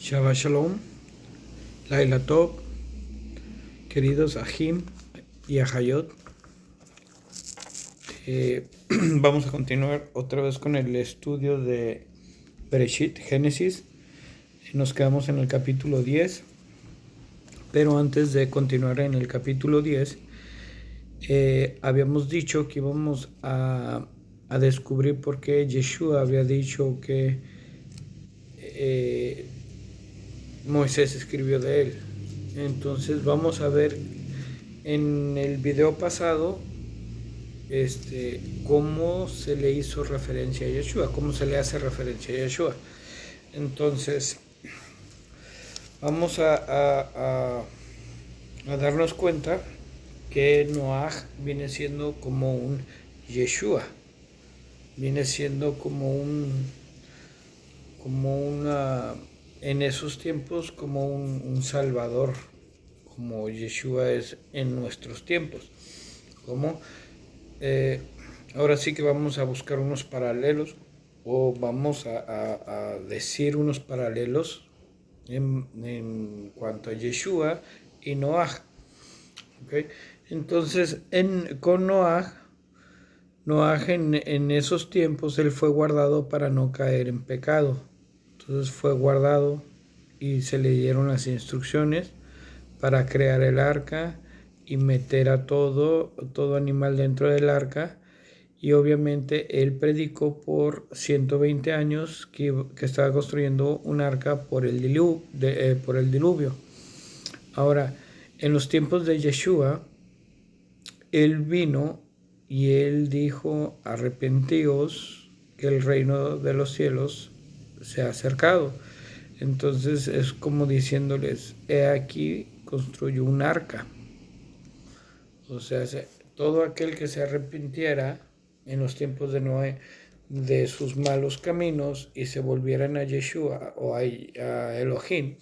Shabbat Shalom, Laila Tov, queridos Ahim y Ahayot. Vamos a continuar otra vez con el estudio de Bereshit, Génesis. Nos quedamos en el capítulo 10, pero antes de continuar en el capítulo 10, habíamos dicho que íbamos a descubrir por qué Yeshua había dicho que Moisés escribió de él. Entonces vamos a ver en el video pasado cómo se le hizo referencia a Yeshua, cómo se le hace referencia a Yeshua. Entonces vamos a darnos cuenta que Noaj viene siendo como un Yeshua, viene siendo como una, en esos tiempos, como un salvador, como Yeshua es en nuestros tiempos. Como ahora sí que vamos a buscar unos paralelos, o vamos a decir unos paralelos en cuanto a Yeshua y Noaj. ¿Okay? Entonces, con Noaj en esos tiempos él fue guardado para no caer en pecado. Entonces fue guardado y se le dieron las instrucciones para crear el arca y meter a todo animal dentro del arca. Y obviamente él predicó por 120 años que estaba construyendo un arca por el diluvio. Ahora, en los tiempos de Yeshua, él vino y él dijo: arrepentíos, que el reino de los cielos se ha acercado. Entonces es como diciéndoles: he aquí, construyó un arca. O sea, todo aquel que se arrepintiera en los tiempos de Noé de sus malos caminos y se volvieran a Yeshua o a Elohim,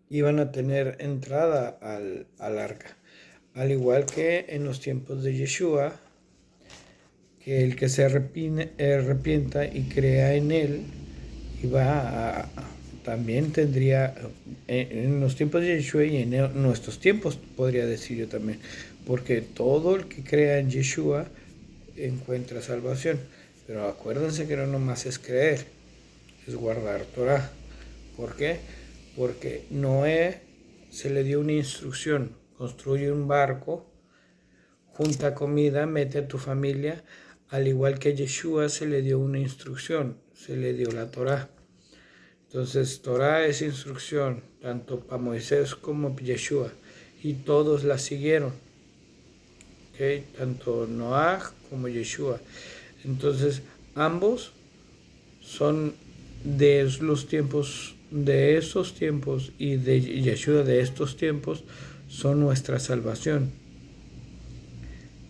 iban a tener entrada al arca. Al igual que en los tiempos de Yeshua, que el que se arrepienta y crea en él, también tendría, en los tiempos de Yeshua y en nuestros tiempos, podría decir yo también, porque todo el que crea en Yeshua encuentra salvación. Pero acuérdense que no nomás es creer, es guardar Torah. ¿Por qué? Porque Noé se le dio una instrucción: construye un barco, junta comida, mete a tu familia. Al igual que a Yeshua se le dio una instrucción, se le dio la Torah. Entonces Torah es instrucción tanto para Moisés como para Yeshua, y todos la siguieron, ¿okay? Tanto Noaj como Yeshua. Entonces ambos son de los tiempos, de esos tiempos, y de Yeshua de estos tiempos, son nuestra salvación.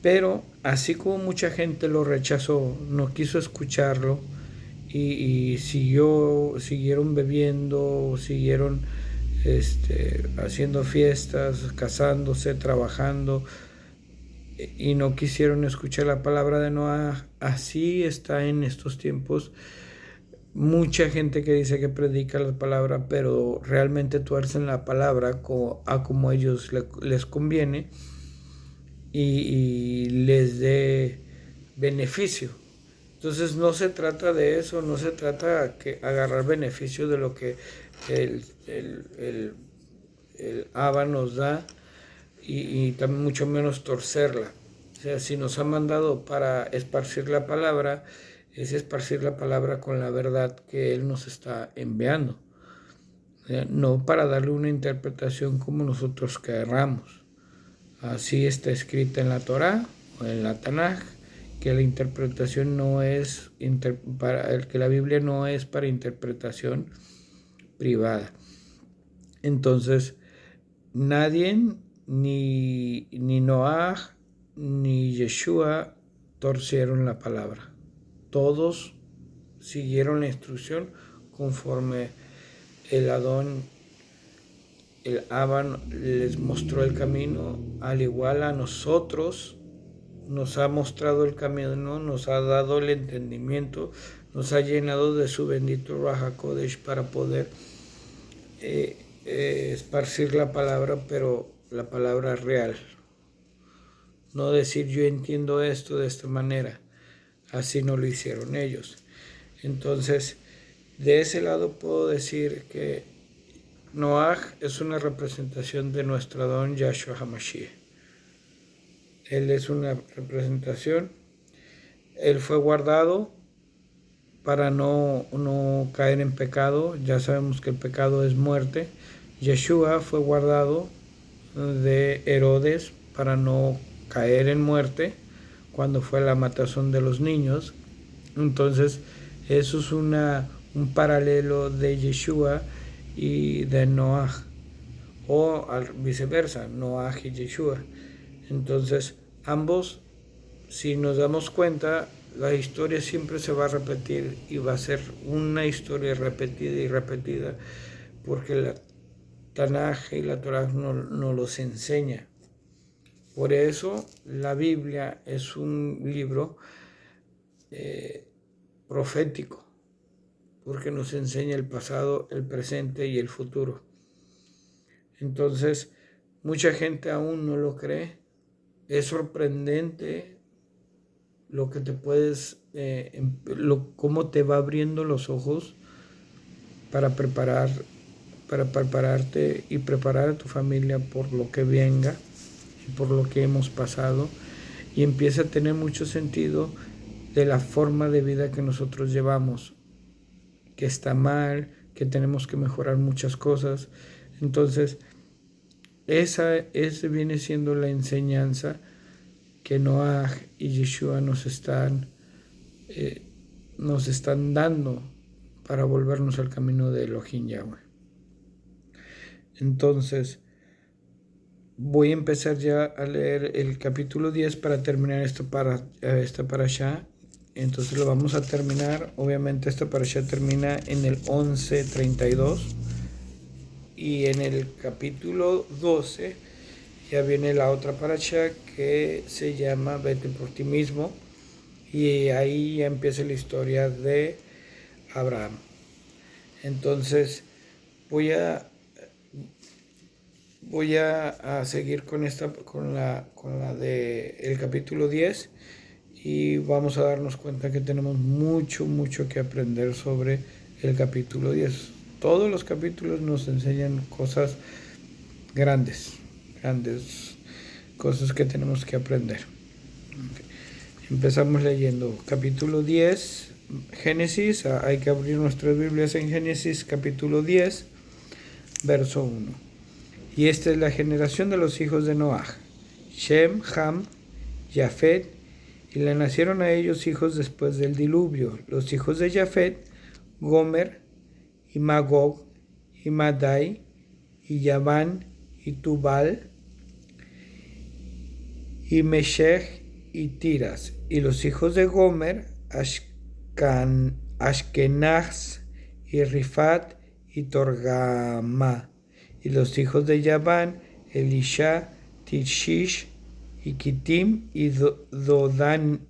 Pero así como mucha gente lo rechazó, no quiso escucharlo y siguieron bebiendo, siguieron haciendo fiestas, casándose, trabajando, y no quisieron escuchar la palabra de Noah. Así está en estos tiempos mucha gente que dice que predica la palabra, pero realmente tuercen la palabra a como a ellos les conviene y les dé beneficio. Entonces no se trata de eso, no se trata de agarrar beneficio de lo que el Abba nos da, y también mucho menos torcerla. O sea, si nos ha mandado para esparcir la palabra, es esparcir la palabra con la verdad que Él nos está enviando. O sea, no para darle una interpretación como nosotros querramos. Así está escrita en la Torah o en la Tanaj, que la interpretación no es que la Biblia no es para interpretación privada. Entonces, nadie, ni Noaj ni Yeshua, torcieron la palabra. Todos siguieron la instrucción conforme el Abba les mostró el camino. Al igual a nosotros nos ha mostrado el camino, nos ha dado el entendimiento, nos ha llenado de su bendito Ruach HaKodesh para poder esparcir la palabra, pero la palabra real. No decir yo entiendo esto de esta manera. Así no lo hicieron ellos. Entonces, de ese lado puedo decir que Noaj es una representación de nuestro Adón Yahshua HaMashiach. Él es una representación. Él fue guardado para no caer en pecado. Ya sabemos que el pecado es muerte. Yeshua fue guardado de Herodes para no caer en muerte cuando fue la matazón de los niños. Entonces eso es un paralelo de Yeshua y de Noaj, o viceversa, Noaj y Yeshua. Entonces ambos, si nos damos cuenta, la historia siempre se va a repetir y va a ser una historia repetida y repetida, porque la Tanaj y la Torah no los enseña. Por eso la Biblia es un libro profético, porque nos enseña el pasado, el presente y el futuro. Entonces, mucha gente aún no lo cree. Es sorprendente lo que te puedes, cómo te va abriendo los ojos para prepararte y preparar a tu familia por lo que venga y por lo que hemos pasado, y empieza a tener mucho sentido de la forma de vida que nosotros llevamos, que está mal, que tenemos que mejorar muchas cosas. Entonces, esa viene siendo la enseñanza que Noaj y Yeshua nos están dando para volvernos al camino de Elohim Yahweh. Entonces, voy a empezar ya a leer el capítulo 10 para terminar esta parashá. Entonces lo vamos a terminar. Obviamente esta parashá termina en el 11:32. Y en el capítulo 12 ya viene la otra parashá que se llama Vete por ti mismo. Y ahí ya empieza la historia de Abraham. Entonces voy a seguir con la de el capítulo 10, y vamos a darnos cuenta que tenemos mucho que aprender sobre el capítulo 10. Todos los capítulos nos enseñan cosas grandes cosas que tenemos que aprender. Okay. Empezamos leyendo capítulo 10, Génesis. Hay que abrir nuestras Biblias en Génesis capítulo 10, verso 1. Y esta es la generación de los hijos de Noaj: Shem, Ham, Jafet, y le nacieron a ellos hijos después del diluvio. Los hijos de Jafet: Gomer, y Magog, y Madai, y Yaván, y Tubal, y Meshech, y Tiras. Y los hijos de Gomer: Ashkenaz, y Rifat, y Torgama. Y los hijos de Yaván: Elisha, Tishish, y Kitim, y Dodanim.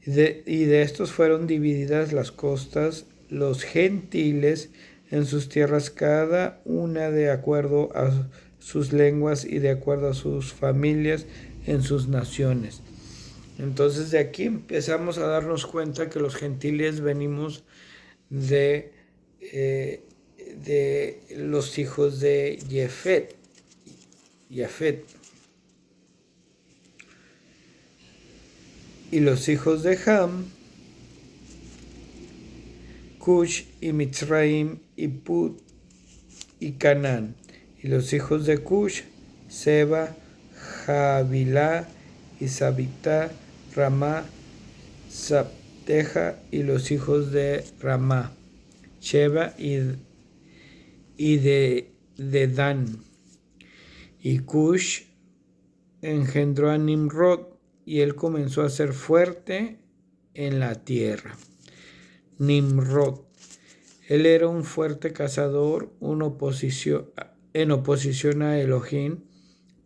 Y de estos fueron divididas las costas, los gentiles, en sus tierras, cada una de acuerdo a sus lenguas y de acuerdo a sus familias en sus naciones. Entonces de aquí empezamos a darnos cuenta que los gentiles venimos de los hijos de Jafet. Y los hijos de Ham: Cush, y Mitzraim, y Put, y Canaán. Y los hijos de Cush: Seba, Javilá, y Sabitá, Ramá, Sabteja. Y los hijos de Ramá: Sheba, y de Dan. Y Cush engendró a Nimrod, y él comenzó a ser fuerte en la tierra. Nimrod. Él era un fuerte cazador, en oposición a Elohim.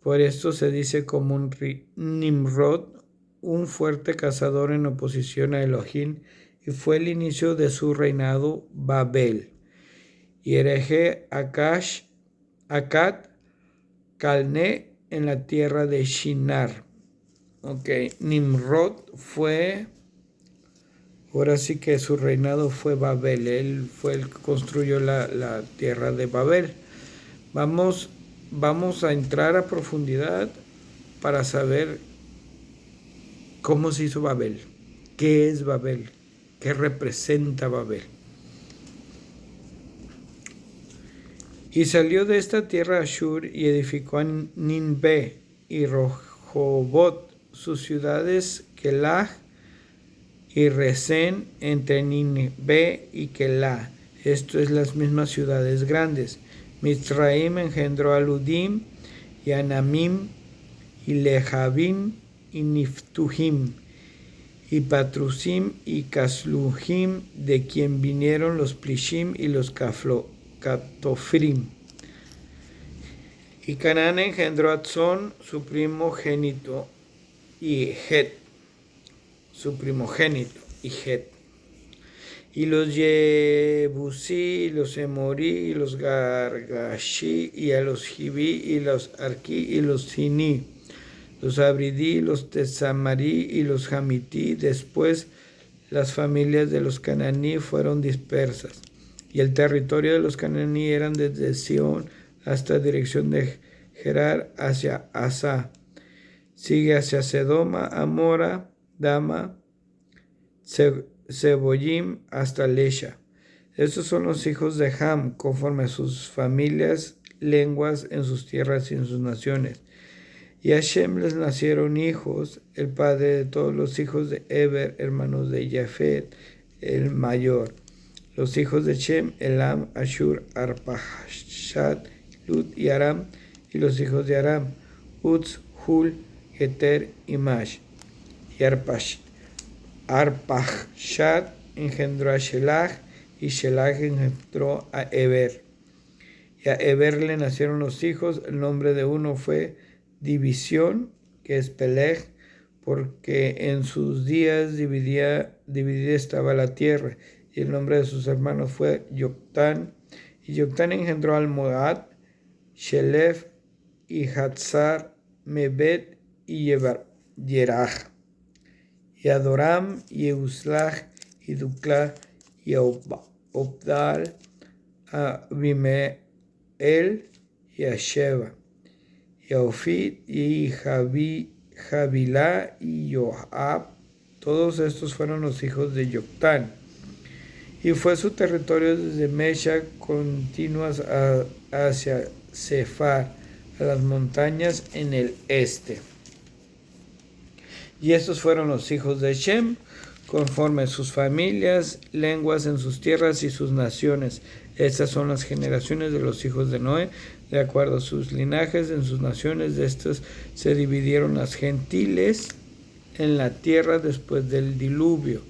Por esto se dice como un Nimrod, un fuerte cazador en oposición a Elohim, y fue el inicio de su reinado Babel. y hereje Akkad Calné en la tierra de Shinar. Ok, Nimrod fue, ahora sí que su reinado fue Babel, él fue el que construyó la tierra de Babel. Vamos a entrar a profundidad para saber cómo se hizo Babel, qué es Babel, qué representa Babel. Y salió de esta tierra Ashur y edificó a Ninve y Rehobot, sus ciudades Kelah y Resén, entre Ninve y Kelah. Esto es las mismas ciudades grandes. Mitzraim engendró a Ludim y a Namim y Lehabim y Niftuhim y Patrusim y Casluhim, de quien vinieron los Plishim y los Catofrim. Y Canaán engendró a Tzon, su primogénito, y Het, su primogénito, y Het. Y los Yebusí, y los Emorí, y los Gargashi, y a los Jibí, y los Arquí, y los Siní, los Abridí, los Tesamarí, y los Jamití. Después las familias de los cananí fueron dispersas. Y el territorio de los cananí eran desde Sión hasta dirección de Gerar hacia Asa. Sigue hacia Sedoma, Amora, Dama, Seboyim hasta Lesha. Estos son los hijos de Ham, conforme a sus familias, lenguas, en sus tierras y en sus naciones. Y a Shem les nacieron hijos, el padre de todos los hijos de Eber, hermanos de Jafet, el mayor. Los hijos de Shem, Elam, Ashur, Arpachshad, Lud y Aram. Y los hijos de Aram, Uz, Hul, Geter y Mash. Y Arpachshad engendró a Shelah, y Shelah engendró a Eber. Y a Eber le nacieron los hijos. El nombre de uno fue División, que es Peleg, porque en sus días dividida estaba la tierra. Y el nombre de sus hermanos fue Yoctán. Y Yoctán engendró al Moad, Shelef, y Hatzar, Mebet y Yeraj. Y Adoram, y Euslach, y Dukla, y Obdal, a Bimeel, y a Sheba, y a Ofid, y Javilá, y Joab. Todos estos fueron los hijos de Yoctán. Y fue su territorio desde Mesha continuas hacia Sefar, a las montañas en el este. Y estos fueron los hijos de Shem, conforme a sus familias, lenguas, en sus tierras y sus naciones. Estas son las generaciones de los hijos de Noé, de acuerdo a sus linajes, en sus naciones. De estos se dividieron las gentiles en la tierra después del diluvio.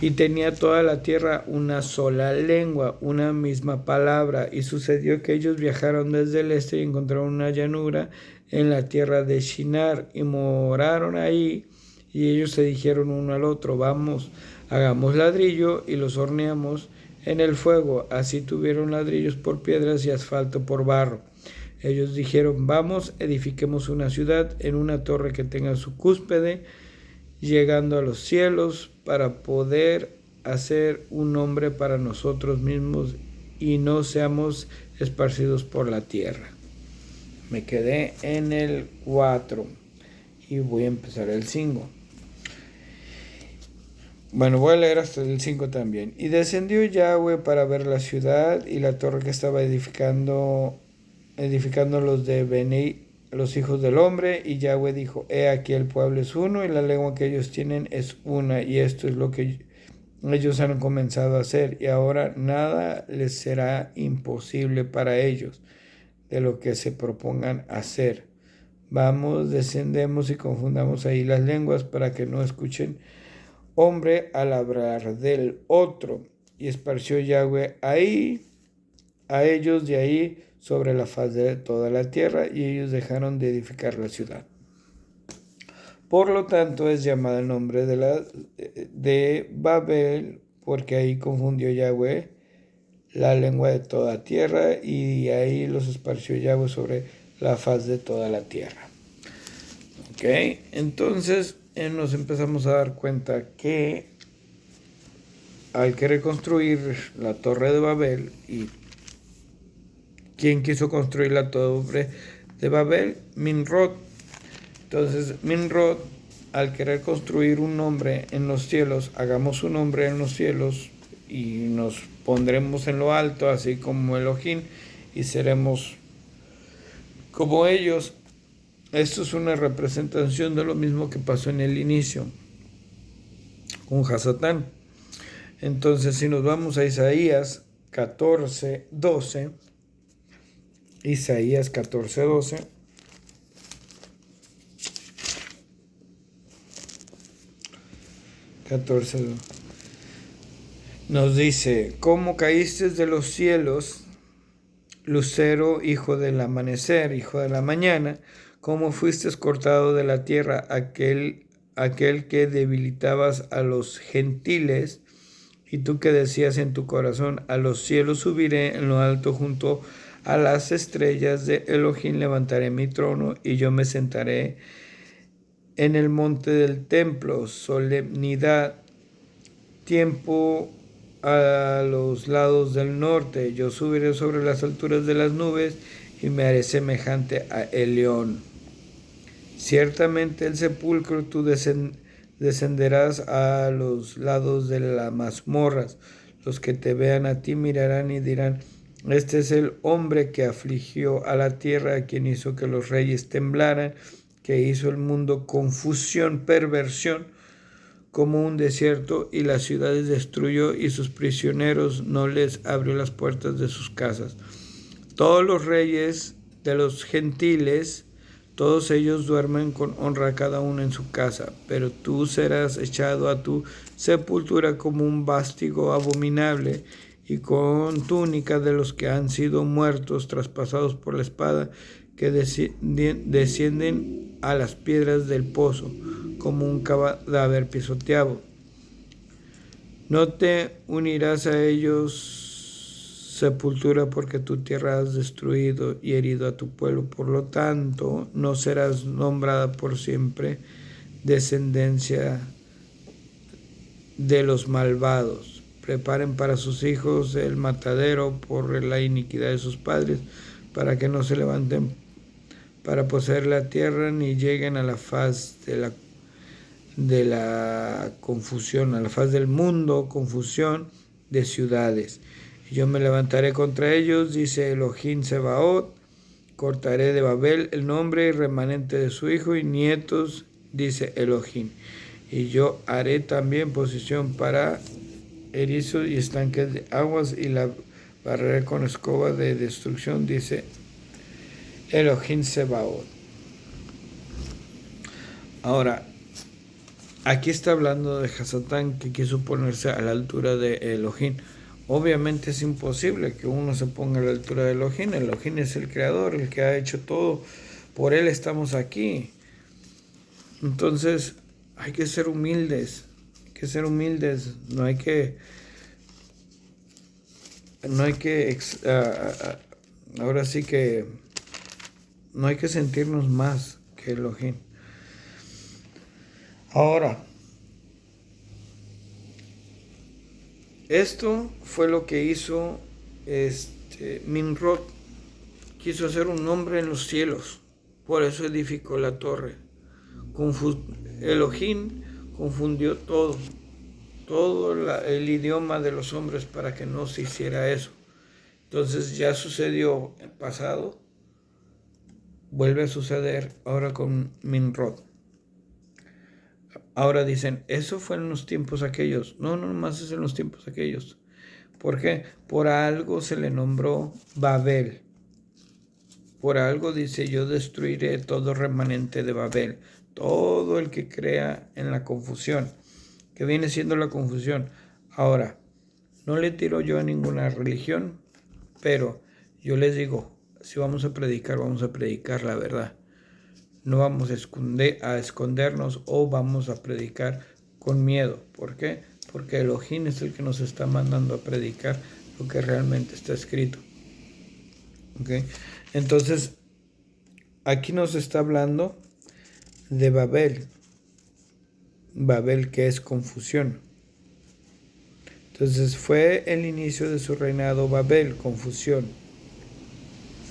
Y tenía toda la tierra una sola lengua, una misma palabra. Y sucedió que ellos viajaron desde el este y encontraron una llanura en la tierra de Shinar y moraron ahí. Y ellos se dijeron uno al otro: vamos, hagamos ladrillo y los horneamos en el fuego. Así tuvieron ladrillos por piedras y asfalto por barro. Ellos dijeron: vamos, edifiquemos una ciudad en una torre que tenga su cúspide llegando a los cielos, para poder hacer un nombre para nosotros mismos y no seamos esparcidos por la tierra. Me quedé en el 4 y voy a empezar el 5. Bueno, voy a leer hasta el 5 también. Y descendió Yahweh para ver la ciudad y la torre que estaba edificando los de Beni, los hijos del hombre. Y Yahweh dijo: he aquí, el pueblo es uno y la lengua que ellos tienen es una, y esto es lo que ellos han comenzado a hacer, y ahora nada les será imposible para ellos de lo que se propongan hacer. Vamos, descendemos y confundamos ahí las lenguas, para que no escuchen hombre al hablar del otro. Y esparció Yahweh ahí a ellos de ahí sobre la faz de toda la tierra, y ellos dejaron de edificar la ciudad. Por lo tanto es llamada el nombre de Babel, porque ahí confundió Yahweh la lengua de toda tierra, y ahí los esparció Yahweh sobre la faz de toda la tierra. Ok, entonces nos empezamos a dar cuenta que al querer construir la Torre de Babel, y ¿quién quiso construir la Torre de Babel? Nimrod. Entonces Nimrod, al querer construir un nombre en los cielos, hagamos un nombre en los cielos y nos pondremos en lo alto, así como Elohim, y seremos como ellos. Esto es una representación de lo mismo que pasó en el inicio con Hasatán. Entonces, si nos vamos a Isaías 14:12, Isaías 14:12, nos dice: ¿Cómo caíste de los cielos, lucero, hijo del amanecer, hijo de la mañana? ¿Cómo fuiste cortado de la tierra, aquel que debilitabas a los gentiles? Y tú que decías en tu corazón: a los cielos subiré, en lo alto junto a las estrellas de Elohim levantaré mi trono, y yo me sentaré en el monte del templo. Solemnidad, tiempo a los lados del norte. Yo subiré sobre las alturas de las nubes y me haré semejante a el león. Ciertamente el sepulcro tú descenderás a los lados de las mazmorras. Los que te vean a ti mirarán y dirán: este es el hombre que afligió a la tierra, a quien hizo que los reyes temblaran, que hizo el mundo confusión, perversión, como un desierto, y las ciudades destruyó, y sus prisioneros no les abrió las puertas de sus casas. Todos los reyes de los gentiles, todos ellos duermen con honra cada uno en su casa, pero tú serás echado a tu sepultura como un vástago abominable, y con túnica de los que han sido muertos, traspasados por la espada, que descienden a las piedras del pozo, como un cadáver pisoteado. No te unirás a ellos, sepultura, porque tu tierra has destruido y herido a tu pueblo. Por lo tanto, no serás nombrada por siempre descendencia de los malvados. Preparen para sus hijos el matadero por la iniquidad de sus padres, para que no se levanten para poseer la tierra, ni lleguen a la faz de la confusión, a la faz del mundo, confusión de ciudades. Y yo me levantaré contra ellos, dice Elohim Sebaot, cortaré de Babel el nombre y remanente de su hijo y nietos, dice Elohim. Y yo haré también posición para erizos y estanques de aguas, y la barreré con escoba de destrucción, dice Elohim Sebaot. Ahora, aquí está hablando de Hasatán, que quiso ponerse a la altura de Elohim. Obviamente es imposible que uno se ponga a la altura de Elohim. Elohim es el creador, el que ha hecho todo. Por él estamos aquí. Entonces, hay que ser humildes. No hay que ahora sí que no hay que sentirnos más que Elohim. Ahora, esto fue lo que hizo Nimrod. Quiso hacer un nombre en los cielos, por eso edificó la torre. Elohim confundió todo el idioma de los hombres para que no se hiciera eso. Entonces ya sucedió en el pasado, vuelve a suceder ahora con Nimrod. Ahora dicen, eso fue en los tiempos aquellos. No, más es en los tiempos aquellos. ¿Por qué? Por algo se le nombró Babel. Por algo dice, yo destruiré todo remanente de Babel. Todo el que crea en la confusión. Que viene siendo la confusión. Ahora, no le tiro yo a ninguna religión, pero yo les digo, si vamos a predicar la verdad. No vamos a escondernos o vamos a predicar con miedo. ¿Por qué? Porque Elohim es el que nos está mandando a predicar lo que realmente está escrito. ¿Okay? Entonces, aquí nos está hablando de Babel. Babel, que es confusión. Entonces fue el inicio de su reinado Babel, confusión,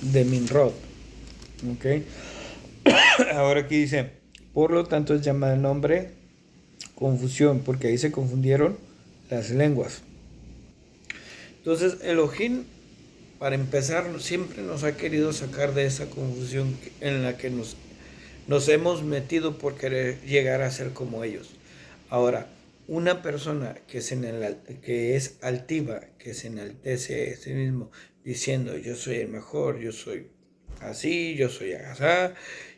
de Nimrod. ¿Okay? Ahora aquí dice, por lo tanto es llamado el nombre confusión, porque ahí se confundieron las lenguas. Entonces Elohim, para empezar, siempre nos ha querido sacar de esa confusión en la que nos hemos metido por querer llegar a ser como ellos. Ahora, una persona que es altiva, que se enaltece a sí mismo, diciendo yo soy el mejor, yo soy así, yo soy así,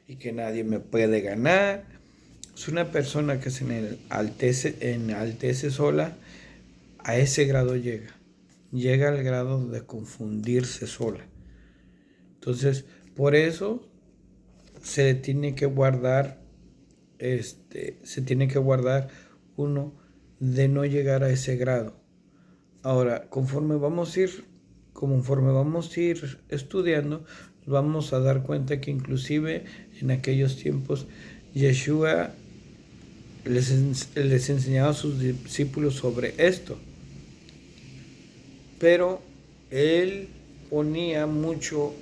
y que nadie me puede ganar, es una persona que se enaltece sola, a ese grado llega al grado de confundirse sola. Entonces, por eso se tiene que guardar uno de no llegar a ese grado. Ahora, conforme vamos a ir estudiando, vamos a dar cuenta que inclusive en aquellos tiempos Yeshua les enseñaba a sus discípulos sobre esto. Pero él ponía mucho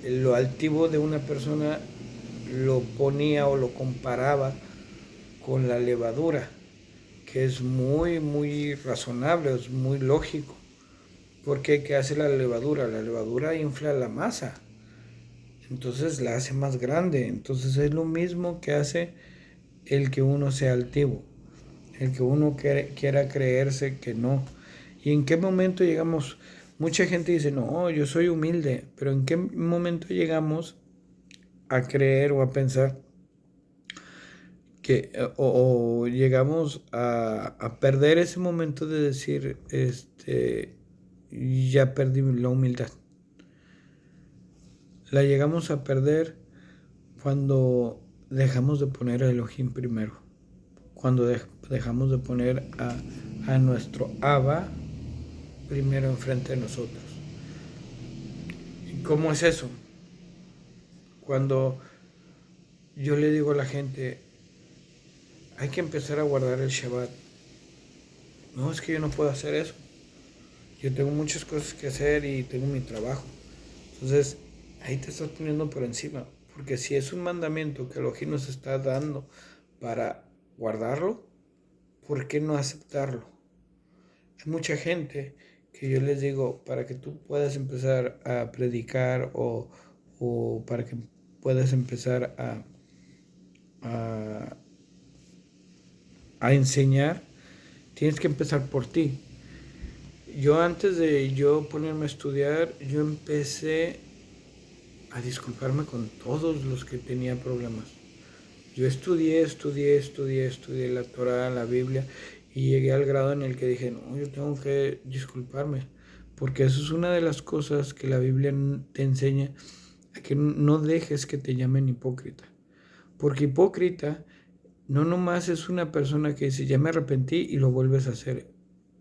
lo altivo de una persona, lo ponía o lo comparaba con la levadura, que es muy, muy razonable, es muy lógico. Porque ¿qué hace la levadura? La levadura infla la masa, entonces la hace más grande. Entonces es lo mismo que hace el que uno sea altivo, el que uno quiera creerse que no. ¿Y en qué momento llegamos? Mucha gente dice, no, yo soy humilde, pero ¿en qué momento llegamos a creer o a pensar que o llegamos a perder ese momento de decir, ya perdí la humildad? La llegamos a perder cuando dejamos de poner a Elohim primero, cuando dejamos de poner a nuestro Abba primero enfrente de nosotros. ¿Y cómo es eso? Cuando yo le digo a la gente, hay que empezar a guardar el Shabbat. No, es que yo no puedo hacer eso. Yo tengo muchas cosas que hacer y tengo mi trabajo. Entonces, ahí te estás poniendo por encima. Porque si es un mandamiento que Elohim nos está dando para guardarlo, ¿por qué no aceptarlo? Hay mucha gente que yo les digo, para que tú puedas empezar a predicar o para que puedas empezar a enseñar, tienes que empezar por ti. Yo antes de yo ponerme a estudiar, yo empecé a disculparme con todos los que tenían problemas. Yo estudié la Torah, la Biblia, y llegué al grado en el que dije, no, yo tengo que disculparme, porque eso es una de las cosas que la Biblia te enseña, a que no dejes que te llamen hipócrita. Porque hipócrita no nomás es una persona que dice, ya me arrepentí y lo vuelves a hacer.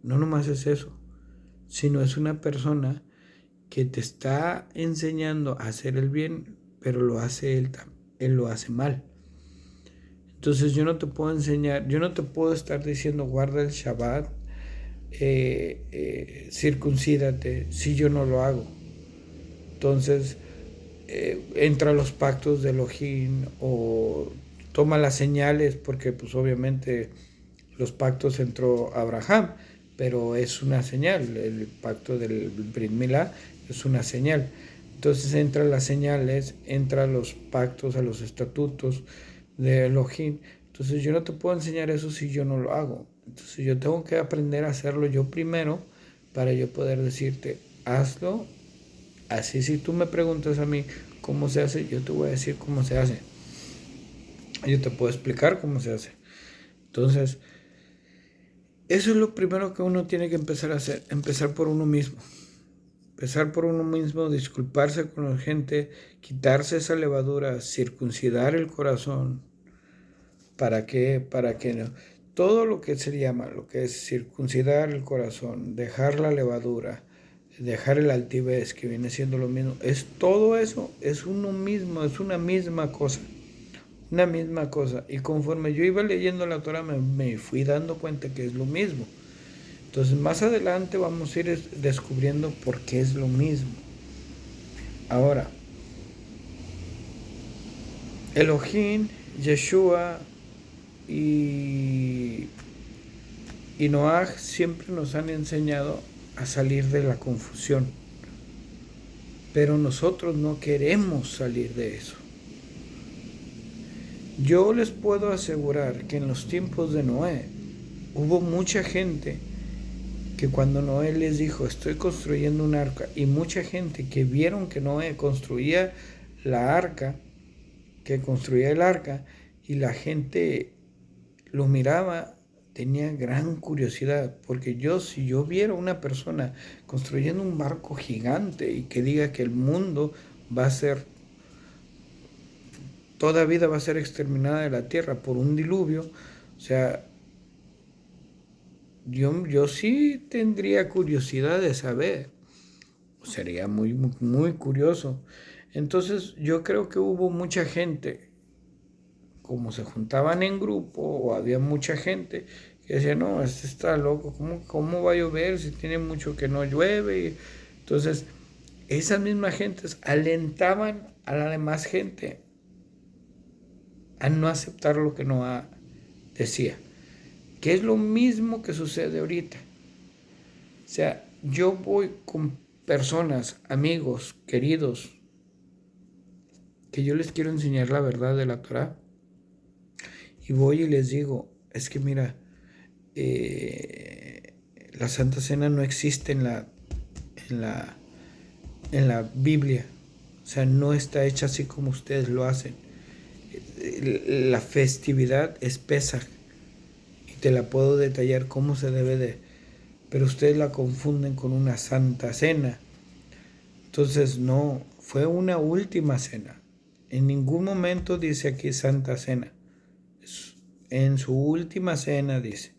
No nomás es eso, sino es una persona que te está enseñando a hacer el bien, pero lo hace él lo hace mal. Entonces yo no te puedo enseñar, yo no te puedo estar diciendo guarda el Shabbat, circuncídate, si yo no lo hago. Entonces entra a los pactos de Elohim o toma las señales, porque pues obviamente los pactos entró Abraham, pero es una señal, el pacto del Brit Milá es una señal. Entonces entra las señales, entra los pactos, a los estatutos de Elohim. Entonces yo no te puedo enseñar eso si yo no lo hago. Entonces yo tengo que aprender a hacerlo yo primero para yo poder decirte, hazlo. Así si tú me preguntas a mí cómo se hace, yo te voy a decir cómo se hace. Yo te puedo explicar cómo se hace. Entonces, eso es lo primero que uno tiene que empezar a hacer, empezar por uno mismo. Empezar por uno mismo, disculparse con la gente, quitarse esa levadura, circuncidar el corazón. ¿Para qué? Para que no. todo lo que se llama, lo que es circuncidar el corazón, dejar la levadura, dejar el altivez, que viene siendo lo mismo, es todo eso, es uno mismo, es una misma cosa. Una misma cosa. Y conforme yo iba leyendo la Torah me fui dando cuenta que es lo mismo. Entonces más adelante vamos a ir descubriendo por qué es lo mismo. Ahora, Elohim, Yeshua y Noah siempre nos han enseñado a salir de la confusión. Pero nosotros no queremos salir de eso. Yo les puedo asegurar que en los tiempos de Noé hubo mucha gente que cuando Noé les dijo estoy construyendo un arca, y mucha gente que vieron que Noé construía la arca, que construía el arca, y la gente lo miraba, tenía gran curiosidad, porque si yo viera una persona construyendo un barco gigante y que diga que el mundo va a ser, toda vida va a ser exterminada de la tierra por un diluvio, o sea, yo sí tendría curiosidad de saber, sería muy, muy curioso. Entonces yo creo que hubo mucha gente, como se juntaban en grupo o había mucha gente que decía, no, este está loco, ¿cómo va a llover si tiene mucho que no llueve? Entonces esas mismas gentes alentaban a la demás gente a no aceptar lo que Noah decía, que es lo mismo que sucede ahorita. O sea, yo voy con personas, amigos, queridos, que yo les quiero enseñar la verdad de la Torah, y voy y les digo, es que mira, la Santa Cena no existe en la Biblia, o sea, no está hecha así como ustedes lo hacen. La festividad es Pesaj, y te la puedo detallar cómo se debe de, pero ustedes la confunden con una Santa Cena. Entonces no, fue una última cena. En ningún momento dice aquí Santa Cena. En su última cena dice.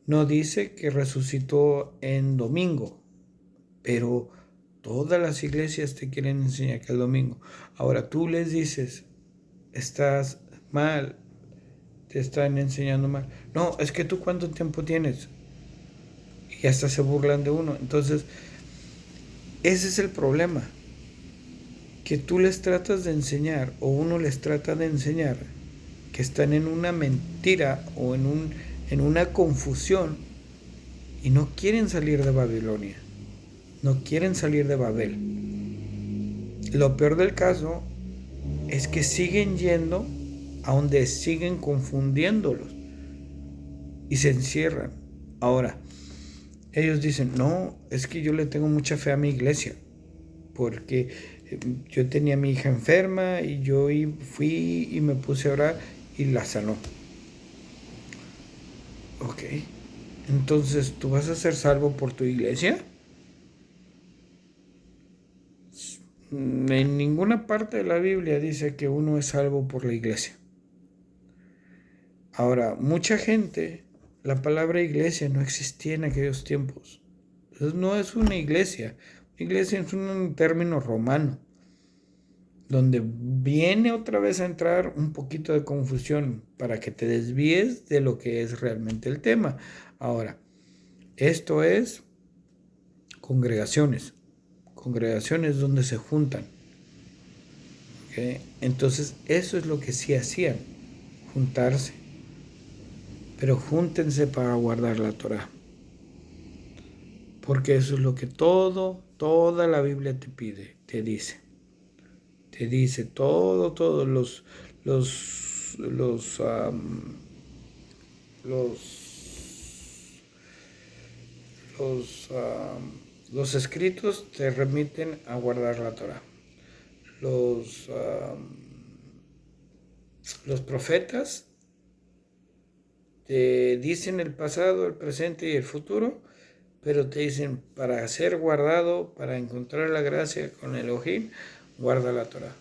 No dice que resucitó en domingo, pero todas las iglesias te quieren enseñar que el domingo. Ahora tú les dices, estás mal, te están enseñando mal. No, es que tú cuánto tiempo tienes. Y hasta se burlan de uno. Entonces, ese es el problema. Que tú les tratas de enseñar, o uno les trata de enseñar, que están en una mentira o en una confusión, y no quieren salir de Babilonia, no quieren salir de Babel. Lo peor del caso es que siguen yendo a donde siguen confundiéndolos y se encierran. Ahora, ellos dicen, no, es que yo le tengo mucha fe a mi iglesia, porque yo tenía a mi hija enferma y yo fui y me puse a orar y la sanó. Ok, entonces, ¿tú vas a ser salvo por tu iglesia? En ninguna parte de la Biblia dice que uno es salvo por la iglesia. Ahora, mucha gente, la palabra iglesia no existía en aquellos tiempos. Entonces no es una iglesia. Una iglesia es un término romano, donde viene otra vez a entrar un poquito de confusión para que te desvíes de lo que es realmente el tema. Ahora, esto es congregaciones donde se juntan. ¿Okay? Entonces, eso es lo que sí hacían, juntarse. Pero júntense para guardar la Torah. Porque eso es lo que toda la Biblia te pide, te dice. Te dice todos los escritos te remiten a guardar la Torah. Los profetas te dicen el pasado, el presente y el futuro, pero te dicen para ser guardado, para encontrar la gracia con Elohim, guarda la Torah.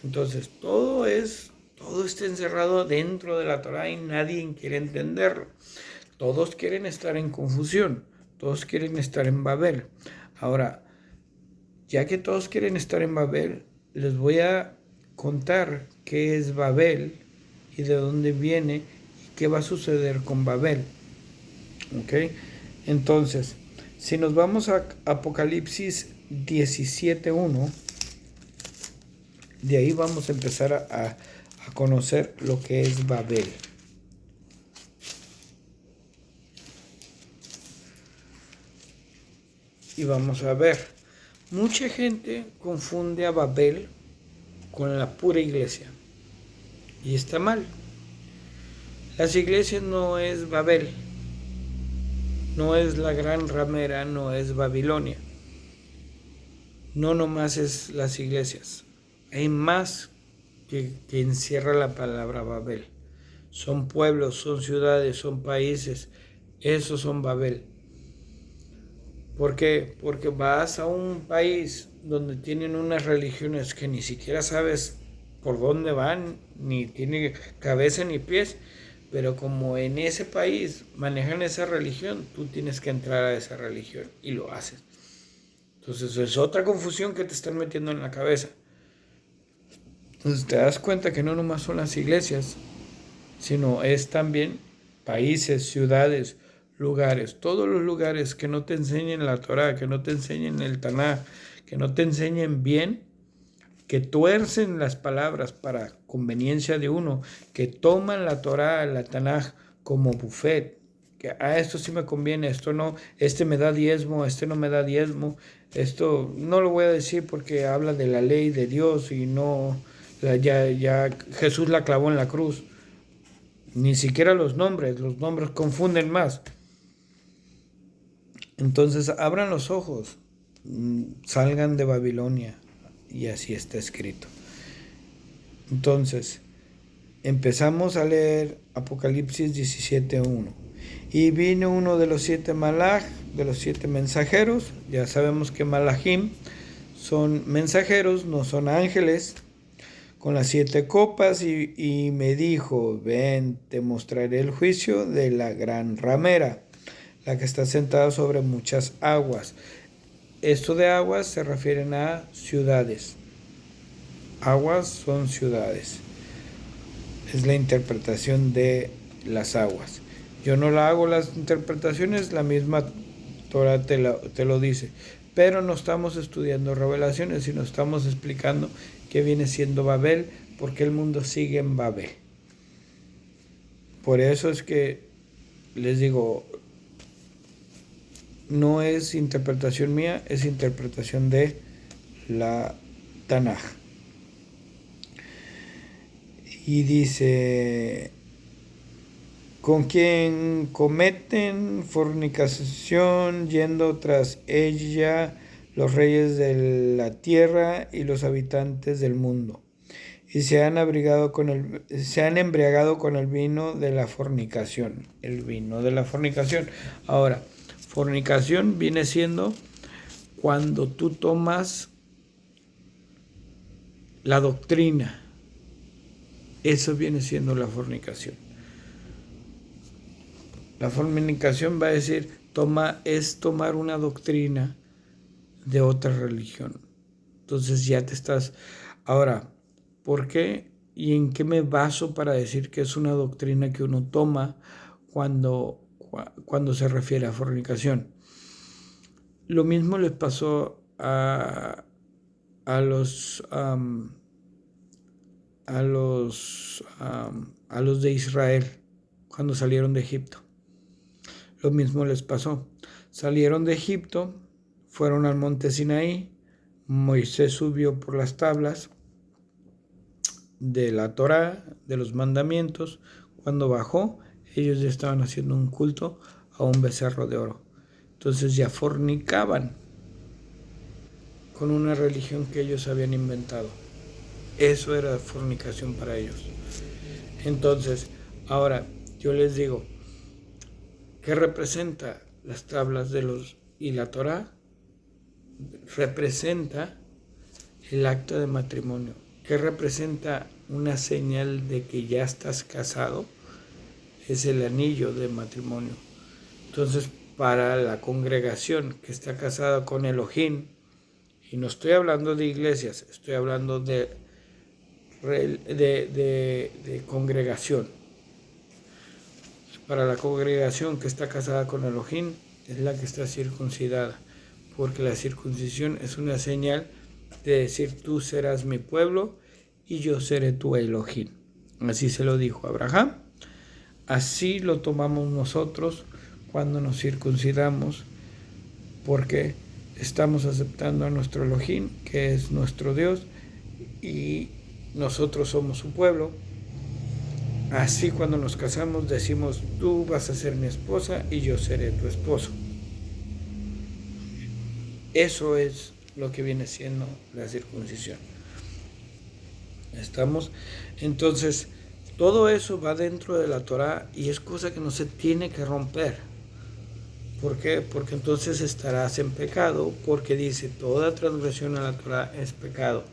Entonces todo Todo está encerrado dentro de la Torá y nadie quiere entenderlo. Todos quieren estar en confusión, todos quieren estar en Babel. Ahora, ya que todos quieren estar en Babel, les voy a contar qué es Babel y de dónde viene y qué va a suceder con Babel. ¿Ok? Entonces, si nos vamos a Apocalipsis 17:1, de ahí vamos a empezar a conocer lo que es Babel. Y vamos a ver, mucha gente confunde a Babel con la pura iglesia. Y está mal. Las iglesias no es Babel, no es la gran ramera, no es Babilonia. No nomás es las iglesias. Hay más que encierra la palabra Babel. Son pueblos, son ciudades, son países. Esos son Babel. ¿Por qué? Porque vas a un país donde tienen unas religiones que ni siquiera sabes por dónde van, ni tiene cabeza ni pies, pero como en ese país manejan esa religión, tú tienes que entrar a esa religión y lo haces. Entonces es otra confusión que te están metiendo en la cabeza. Entonces te das cuenta que no nomás son las iglesias, sino es también países, ciudades, lugares, todos los lugares que no te enseñen la Torá, que no te enseñen el Tanaj, que no te enseñen bien, que tuercen las palabras para conveniencia de uno, que toman la Torá, la Tanaj como buffet, que esto sí me conviene, esto no, este me da diezmo, este no me da diezmo, esto no lo voy a decir porque habla de la ley de Dios y no, ya Jesús la clavó en la cruz. Ni siquiera los nombres confunden más. Entonces abran los ojos, salgan de Babilonia, y así está escrito. Entonces, empezamos a leer Apocalipsis 17:1. Y vino uno de los 7 malaj, de los 7 mensajeros. Ya sabemos que malajim son mensajeros, no son ángeles, con las 7 copas, y me dijo: ven, te mostraré el juicio de la gran ramera, la que está sentada sobre muchas aguas. Esto de aguas se refieren a ciudades. Aguas son ciudades. Es la interpretación de las aguas. Yo no la hago las interpretaciones, la misma Torah te lo dice. Pero no estamos estudiando revelaciones, sino estamos explicando qué viene siendo Babel, porque el mundo sigue en Babel. Por eso es que les digo, no es interpretación mía, es interpretación de la Tanaj. Y dice: con quien cometen fornicación, yendo tras ella los reyes de la tierra y los habitantes del mundo, y se han embriagado con el vino de la fornicación. El vino de la fornicación. Ahora, fornicación viene siendo cuando tú tomas la doctrina. Eso viene siendo la fornicación. La fornicación va a decir, es tomar una doctrina de otra religión. Entonces ya te estás... Ahora, ¿por qué y en qué me baso para decir que es una doctrina que uno toma cuando se refiere a fornicación? Lo mismo les pasó a los de Israel cuando salieron de Egipto. Lo mismo les pasó. Salieron de Egipto, fueron al monte Sinaí, Moisés subió por las tablas de la Torá, de los mandamientos. Cuando bajó, ellos ya estaban haciendo un culto a un becerro de oro. Entonces ya fornicaban con una religión que ellos habían inventado. Eso era fornicación para ellos. Entonces, ahora yo les digo, ¿qué representa las tablas y la Torá? Representa el acto de matrimonio. ¿qué representa una señal de que ya estás casado? Es el anillo de matrimonio. Entonces, para la congregación que está casada con Elohim, y no estoy hablando de iglesias, estoy hablando de congregación. Para la congregación que está casada con Elohim, es la que está circuncidada, porque la circuncisión es una señal de decir: tú serás mi pueblo y yo seré tu Elohim. Así se lo dijo a Abraham. Así lo tomamos nosotros cuando nos circuncidamos, porque estamos aceptando a nuestro Elohim, que es nuestro Dios, y nosotros somos su pueblo. Así cuando nos casamos decimos: tú vas a ser mi esposa y yo seré tu esposo. Eso es lo que viene siendo la circuncisión. ¿Estamos? Entonces, todo eso va dentro de la Torah y es cosa que no se tiene que romper. ¿Por qué? Porque entonces estarás en pecado, porque dice: toda transgresión a la Torah es pecado.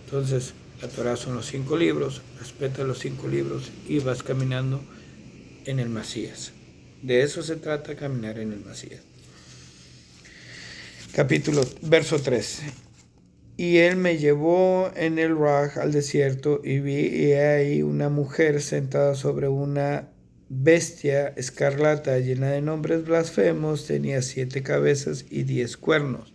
Entonces, la Torah son los 5 libros, respeta los 5 libros y vas caminando en el Masías. De eso se trata, caminar en el Masías. Verso 3. Y él me llevó en el Raj al desierto y vi y ahí una mujer sentada sobre una bestia escarlata llena de nombres blasfemos, tenía 7 cabezas y 10 cuernos.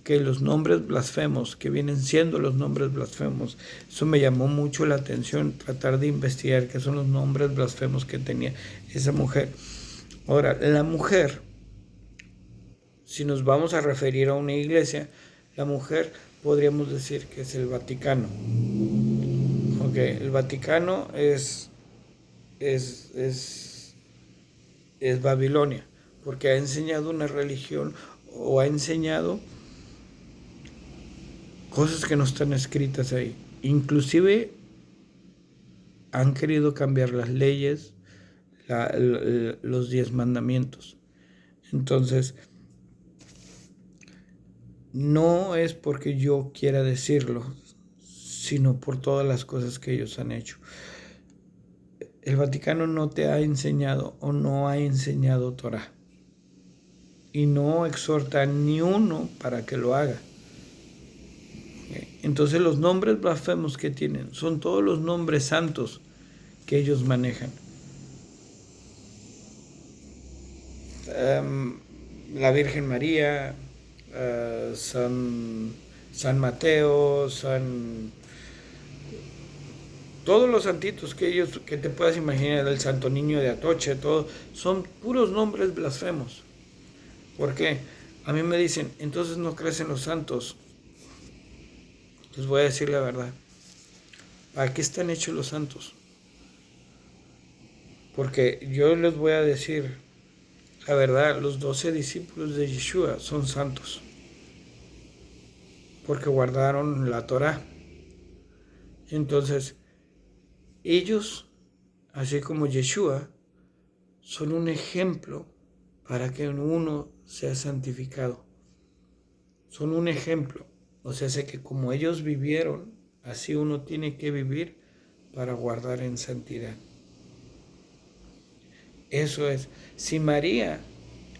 Que los nombres blasfemos, que vienen siendo los nombres blasfemos, eso me llamó mucho la atención, tratar de investigar qué son los nombres blasfemos que tenía esa mujer. Ahora, la mujer, si nos vamos a referir a una iglesia, la mujer podríamos decir que es el Vaticano. Okay, el Vaticano es Babilonia, porque ha enseñado una religión o ha enseñado cosas que no están escritas ahí. Inclusive han querido cambiar las leyes, los 10 mandamientos. Entonces, no es porque yo quiera decirlo, sino por todas las cosas que ellos han hecho. El Vaticano no te ha enseñado o no ha enseñado Torah. Y no exhorta ni uno para que lo haga. Entonces los nombres blasfemos que tienen son todos los nombres santos que ellos manejan. La Virgen María, San Mateo, todos los santitos que te puedas imaginar, el Santo Niño de Atocha, todo, son puros nombres blasfemos. ¿Por qué? A mí me dicen: entonces no crees en los santos. Les voy a decir la verdad. ¿Para qué están hechos los santos? Porque yo les voy a decir la verdad, los 12 discípulos de Yeshua son santos, porque guardaron la Torah. Entonces, ellos, así como Yeshua, son un ejemplo para que uno sea santificado. Son un ejemplo. O sea, sé que como ellos vivieron, así uno tiene que vivir para guardar en santidad. Eso es. Si María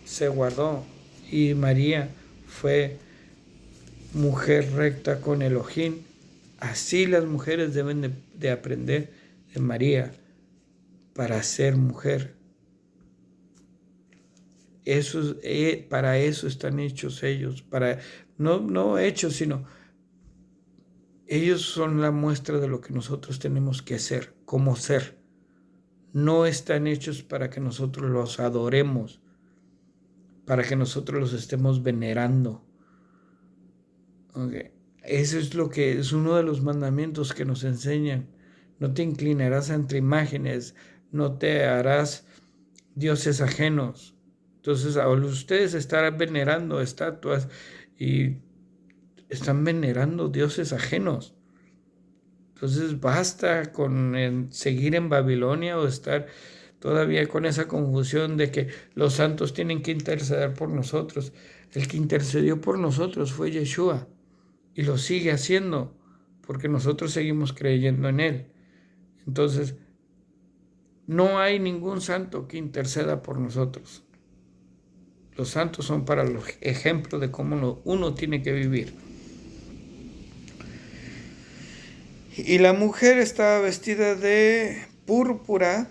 se guardó y María fue mujer recta con Elohim, así las mujeres deben de aprender de María para ser mujer. Para eso están hechos ellos, no hechos, sino ellos son la muestra de lo que nosotros tenemos que ser, como ser. No están hechos para que nosotros los adoremos, para que nosotros los estemos venerando. Okay. Eso es lo que es uno de los mandamientos que nos enseñan. No te inclinarás ante imágenes, no te harás dioses ajenos. Entonces, a ustedes están venerando estatuas y están venerando dioses ajenos. Entonces, basta con seguir en Babilonia o estar todavía con esa confusión de que los santos tienen que interceder por nosotros. El que intercedió por nosotros fue Yeshua y lo sigue haciendo. porque nosotros seguimos creyendo en Él. Entonces, no hay ningún santo que interceda por nosotros. Los santos son para los ejemplos de cómo uno tiene que vivir. Y la mujer estaba vestida de púrpura.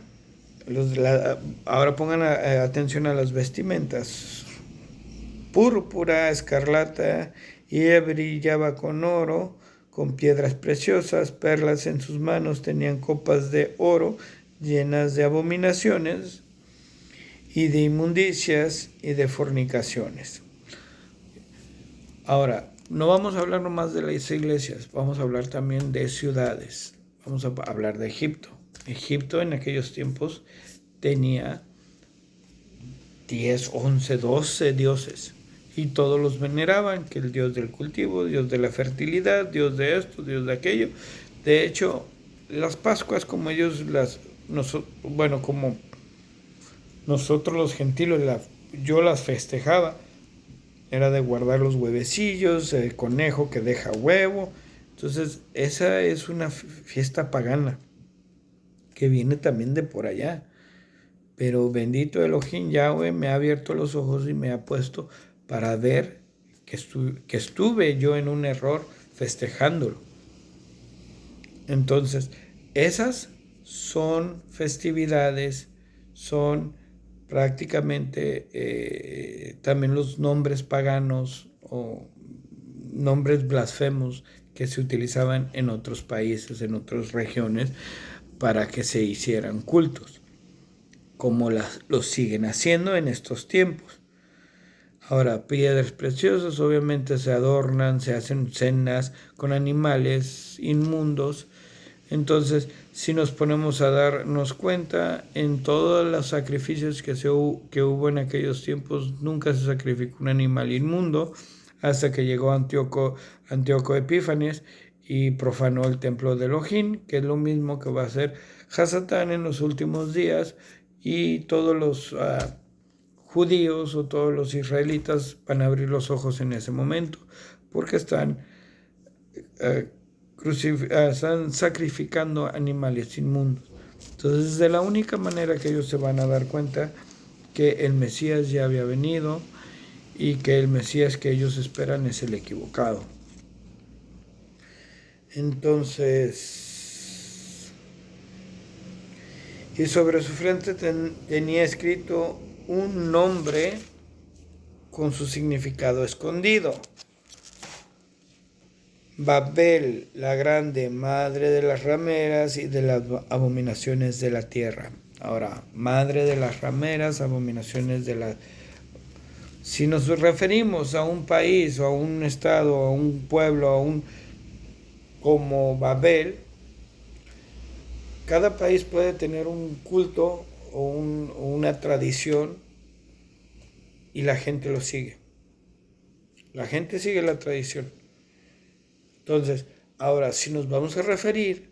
Ahora pongan atención a las vestimentas. Púrpura, escarlata, y ella brillaba con oro, con piedras preciosas, perlas en sus manos, tenían copas de oro llenas de abominaciones y de inmundicias y de fornicaciones. Ahora, no vamos a hablar nomás de las iglesias, vamos a hablar también de ciudades. Vamos a hablar de Egipto. Egipto en aquellos tiempos tenía 10, 11, 12 dioses. Y todos los veneraban, que el dios del cultivo, dios de la fertilidad, dios de esto, dios de aquello. De hecho, las Pascuas, como ellos como nosotros los gentiles, yo las festejaba, era de guardar los huevecillos, el conejo que deja huevo. Entonces, esa es una fiesta pagana que viene también de por allá. Pero bendito Elohim Yahweh me ha abierto los ojos y me ha puesto para ver que estuve yo en un error festejándolo. Entonces, esas son festividades, son prácticamente también los nombres paganos o nombres blasfemos que se utilizaban en otros países, en otras regiones, para que se hicieran cultos, como los siguen haciendo en estos tiempos. Ahora, piedras preciosas obviamente se adornan, se hacen cenas con animales inmundos. Entonces, si nos ponemos a darnos cuenta, en todos los sacrificios que hubo en aquellos tiempos, nunca se sacrificó un animal inmundo, hasta que llegó Antíoco Epífanes y profanó el templo de Elohim, que es lo mismo que va a hacer Hasatán en los últimos días, y todos los judíos o todos los israelitas van a abrir los ojos en ese momento, porque están sacrificando animales inmundos. Entonces, de la única manera que ellos se van a dar cuenta que el Mesías ya había venido y que el Mesías que ellos esperan es el equivocado. Entonces, y sobre su frente tenía escrito un nombre con su significado escondido. Babel, la grande, madre de las rameras y de las abominaciones de la tierra. Ahora, madre de las rameras, abominaciones de la... Si nos referimos a un país o a un estado, a un pueblo, como Babel, cada país puede tener un culto o una tradición y la gente lo sigue. La gente sigue la tradición. Entonces, ahora, si nos vamos a referir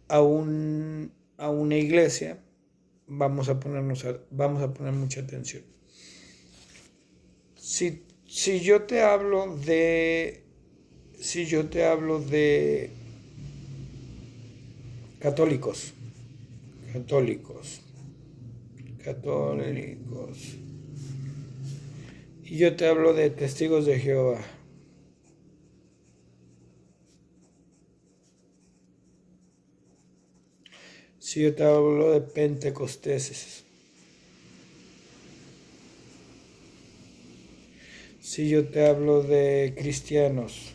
a una iglesia, vamos a poner mucha atención. Si yo te hablo de católicos, y yo te hablo de testigos de Jehová, si yo te hablo de pentecosteses, si yo te hablo de cristianos,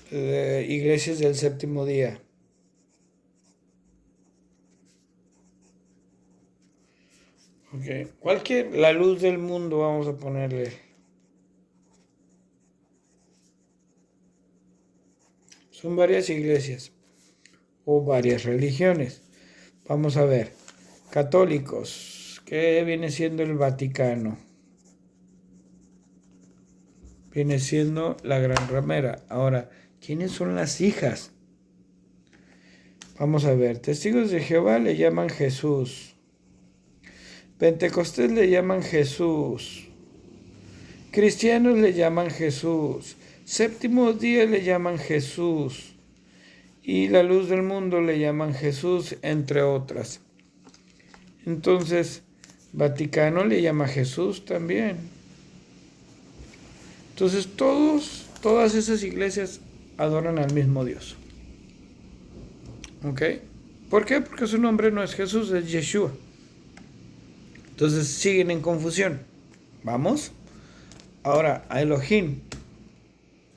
de iglesias del séptimo día, okay. La luz del mundo, vamos a ponerle. Son varias iglesias o varias religiones. Vamos a ver. Católicos, ¿qué viene siendo el Vaticano? Viene siendo la Gran Ramera. Ahora, ¿quiénes son las hijas? Vamos a ver. Testigos de Jehová le llaman Jesús. Pentecostés le llaman Jesús. Cristianos le llaman Jesús. Séptimos días le llaman Jesús. Y la luz del mundo le llaman Jesús, entre otras. Entonces, Vaticano le llama Jesús también. Entonces, todas esas iglesias adoran al mismo Dios. ¿Ok? ¿Por qué? Porque su nombre no es Jesús, es Yeshua. Entonces siguen en confusión. ¿Vamos? Ahora, a Elohim,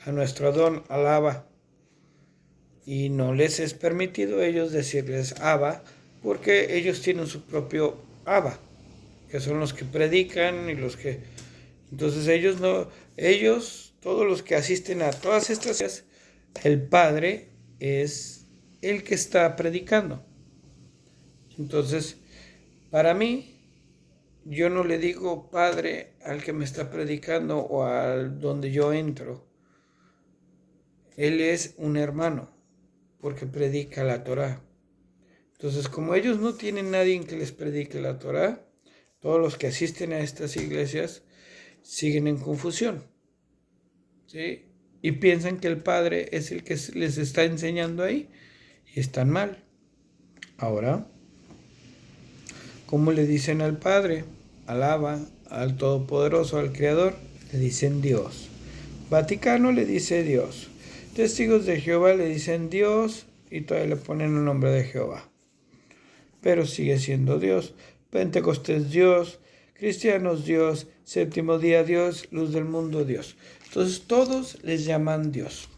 a nuestro Adón, alaba. Y no les es permitido a ellos decirles Abba, porque ellos tienen su propio Abba, que son los que predican y los que... Entonces todos los que asisten a todas estas cosas, el Padre es el que está predicando. Entonces, para mí, yo no le digo Padre al que me está predicando o al donde yo entro. Él es un hermano, porque predica la Torá. Entonces, como ellos no tienen nadie que les predique la Torá, todos los que asisten a estas iglesias siguen en confusión, ¿sí? Y piensan que el Padre es el que les está enseñando ahí, y están mal. Ahora, ¿cómo le dicen al Padre? Alaba al Todopoderoso, al Creador, le dicen Dios. Vaticano le dice Dios. Testigos de Jehová le dicen Dios y todavía le ponen el nombre de Jehová. Pero sigue siendo Dios. Pentecostés Dios, cristianos Dios, séptimo día Dios, luz del mundo Dios. Entonces todos les llaman Dios.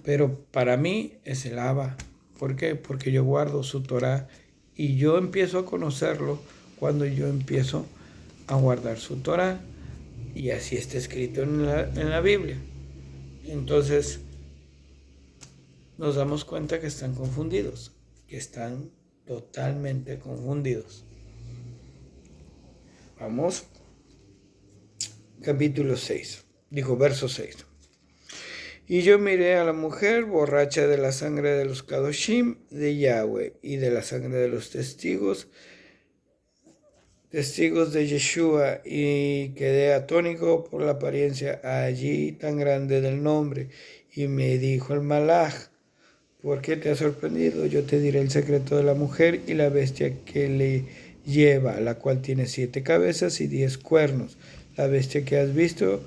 Pero para mí es el Abba. ¿Por qué? Porque yo guardo su Torah y yo empiezo a conocerlo cuando yo empiezo a guardar su Torah. Y así está escrito en la Biblia. Entonces nos damos cuenta que están confundidos, que están totalmente confundidos. Vamos, capítulo 6, verso 6. Y yo miré a la mujer borracha de la sangre de los Kadoshim de Yahweh y de la sangre de los testigos de Yeshua, y quedé atónico por la apariencia allí tan grande del nombre. Y me dijo el malaj: ¿por qué te has sorprendido? Yo te diré el secreto de la mujer y la bestia que le lleva, la cual tiene 7 cabezas y 10 cuernos. La bestia que has visto,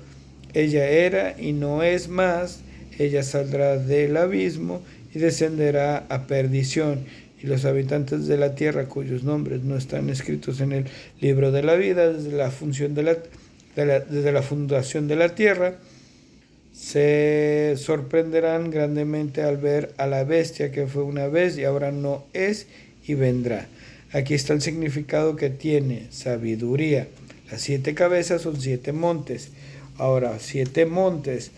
ella era y no es más. Ella saldrá del abismo y descenderá a perdición. Y los habitantes de la tierra, cuyos nombres no están escritos en el libro de la vida desde la fundación de la tierra, se sorprenderán grandemente al ver a la bestia que fue una vez y ahora no es y vendrá. Aquí está el significado que tiene: sabiduría. Las 7 cabezas son 7 montes. Ahora, 7 montes.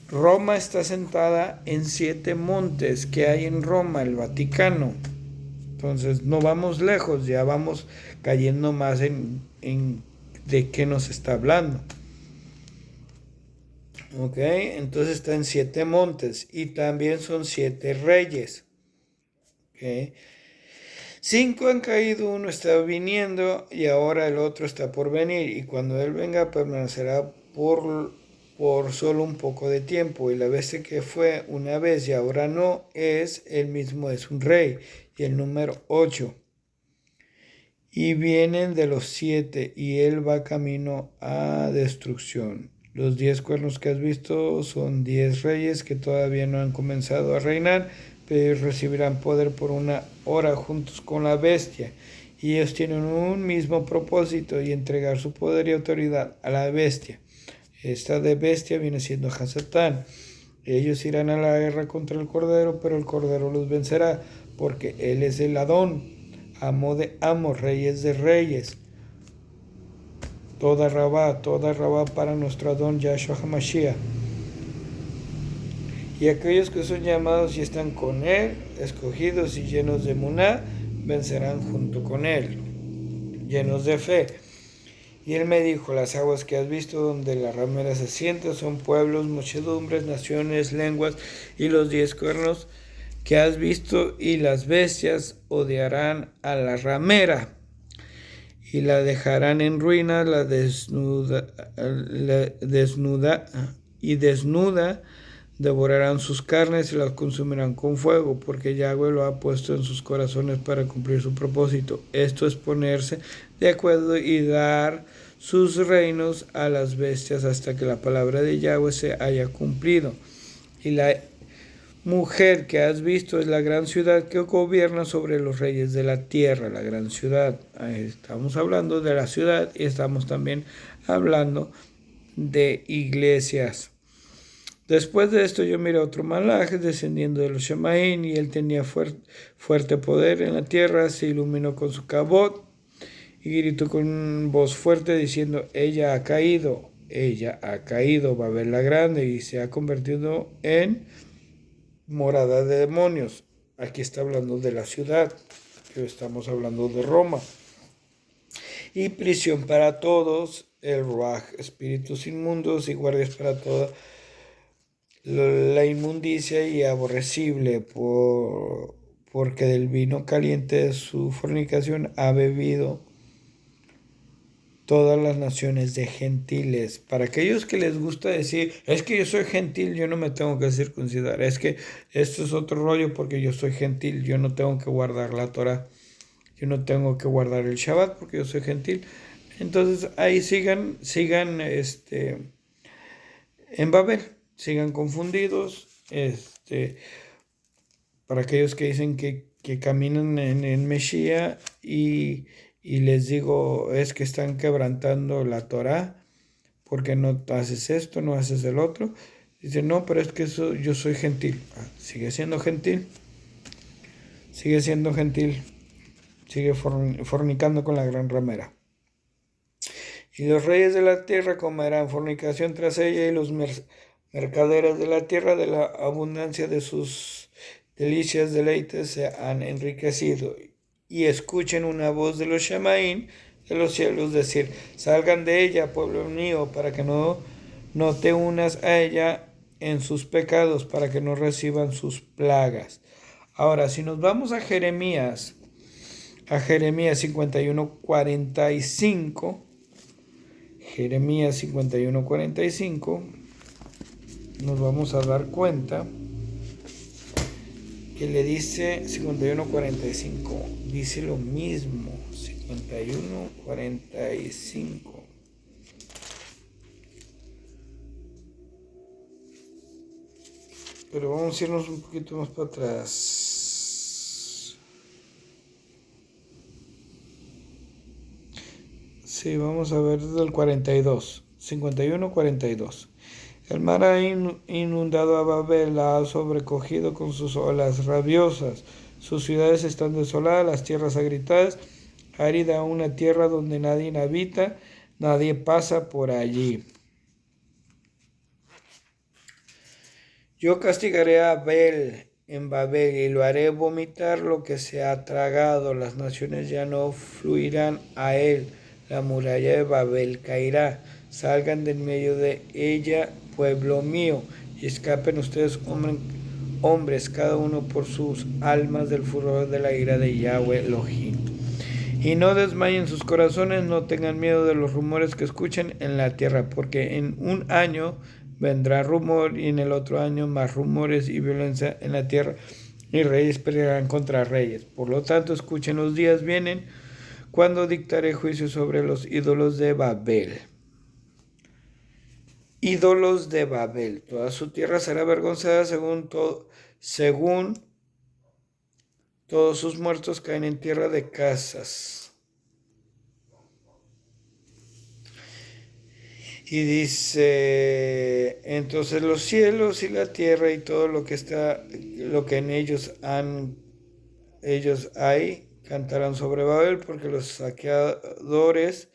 Roma está sentada en 7 montes que hay en Roma, el Vaticano. Entonces no vamos lejos, ya vamos cayendo más en de qué nos está hablando. Ok, entonces está en 7 montes y también son 7 reyes. Ok, 5 han caído, uno está viniendo y ahora el otro está por venir, y cuando él venga permanecerá por solo un poco de tiempo. Y la bestia que fue una vez y ahora no es, él mismo es un rey. Y el número 8. Y vienen de los 7 y él va camino a destrucción. Los 10 cuernos que has visto son 10 reyes que todavía no han comenzado a reinar, pero recibirán poder por una hora juntos con la bestia. Y ellos tienen un mismo propósito, y entregar su poder y autoridad a la bestia. Esta de bestia viene siendo Hasatán. Ellos irán a la guerra contra el Cordero, pero el Cordero los vencerá, porque él es el Adón, amo de amos, reyes de reyes. Toda Rabá para nuestro Adón Yahshua HaMashiach. Y aquellos que son llamados y están con él, escogidos y llenos de muná, vencerán junto con él, llenos de fe. Y él me dijo: las aguas que has visto donde la ramera se sienta son pueblos, muchedumbres, naciones, lenguas, y los 10 cuernos que has visto y las bestias odiarán a la ramera. y la dejarán en ruinas, desnuda devorarán sus carnes y las consumirán con fuego, porque Yahweh lo ha puesto en sus corazones para cumplir su propósito. Esto es ponerse de acuerdo y dar sus reinos a las bestias hasta que la palabra de Yahweh se haya cumplido. Y la mujer que has visto es la gran ciudad que gobierna sobre los reyes de la tierra, la gran ciudad. Estamos hablando de la ciudad y estamos también hablando de iglesias. Después de esto yo miré a otro malaj descendiendo de los Shemaín, y él tenía fuerte poder en la tierra, se iluminó con su cabot y gritó con voz fuerte diciendo: ella ha caído, Babel la grande, y se ha convertido en morada de demonios. Aquí está hablando de la ciudad, pero estamos hablando de Roma. Y prisión para todos, el Ruach, espíritus inmundos y guardias para toda la inmundicia y aborrecible, porque del vino caliente de su fornicación ha bebido todas las naciones de gentiles. Para aquellos que les gusta decir: es que yo soy gentil, yo no me tengo que circuncidar, es que esto es otro rollo porque yo soy gentil, yo no tengo que guardar la Torah, yo no tengo que guardar el Shabbat porque yo soy gentil. Entonces ahí sigan en Babel, sigan confundidos. Para aquellos que dicen que caminan en Mesías, y les digo, es que están quebrantando la Torah porque no haces esto, no haces el otro. Dicen: no, pero es que yo soy gentil. Sigue siendo gentil, sigue fornicando con la gran ramera. Y los reyes de la tierra comerán fornicación tras ella, y los mercaderes de la tierra de la abundancia de sus delicias deleites se han enriquecido. Y escuchen una voz de los Shemaín de los cielos decir: salgan de ella, pueblo mío, para que no te unas a ella en sus pecados, para que no reciban sus plagas. Ahora, si nos vamos a Jeremías 51:45, Jeremías 51:45, nos vamos a dar cuenta que le dice 51:45, dice lo mismo, 51:45. Pero vamos a irnos un poquito más para atrás. Sí, vamos a ver desde el 42, 51:42. El mar ha inundado a Babel, la ha sobrecogido con sus olas rabiosas. Sus ciudades están desoladas, las tierras agritadas, árida una tierra donde nadie habita, nadie pasa por allí. Yo castigaré a Abel en Babel y lo haré vomitar lo que se ha tragado. Las naciones ya no fluirán a él. La muralla de Babel caerá. Salgan del medio de ella, pueblo mío, y escapen ustedes, hombres, cada uno por sus almas del furor de la ira de Yahweh Elohim. Y no desmayen sus corazones, no tengan miedo de los rumores que escuchen en la tierra, porque en un año vendrá rumor, y en el otro año más rumores y violencia en la tierra, y reyes pelearán contra reyes. Por lo tanto, escuchen, los días vienen cuando dictaré juicio sobre los ídolos de Babel. Ídolos de Babel. Toda su tierra será avergonzada, según todos sus muertos caen en tierra de casas. Y dice: entonces los cielos y la tierra y todo lo que en ellos hay, cantarán sobre Babel, porque los saqueadores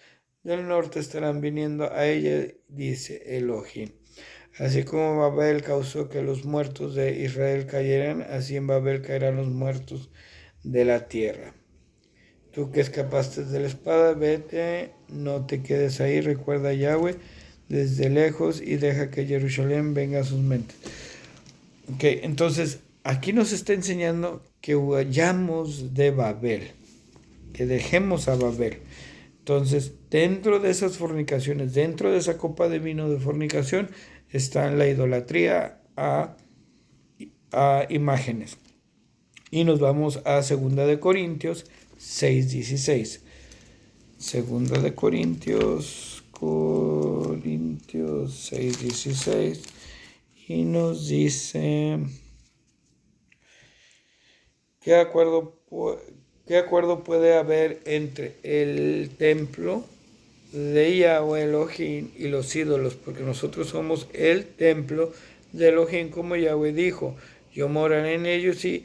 del norte estarán viniendo a ella, dice Elohim. Así como Babel causó que los muertos de Israel cayeran, así en Babel caerán los muertos de la tierra. Tú que escapaste de la espada, vete, no te quedes ahí, recuerda a Yahweh desde lejos y deja que Jerusalén venga a sus mentes. Ok, entonces aquí nos está enseñando que huyamos de Babel, que dejemos a Babel. Entonces, dentro de esas fornicaciones, dentro de esa copa de vino de fornicación, está la idolatría a imágenes. Y nos vamos a 2 Corintios 6:16. 2 Corintios 6:16. Y nos dice, ¿qué acuerdo puede haber entre el templo de Yahweh Elohim y los ídolos? Porque nosotros somos el templo de Elohim, como Yahweh dijo: yo moraré en ellos y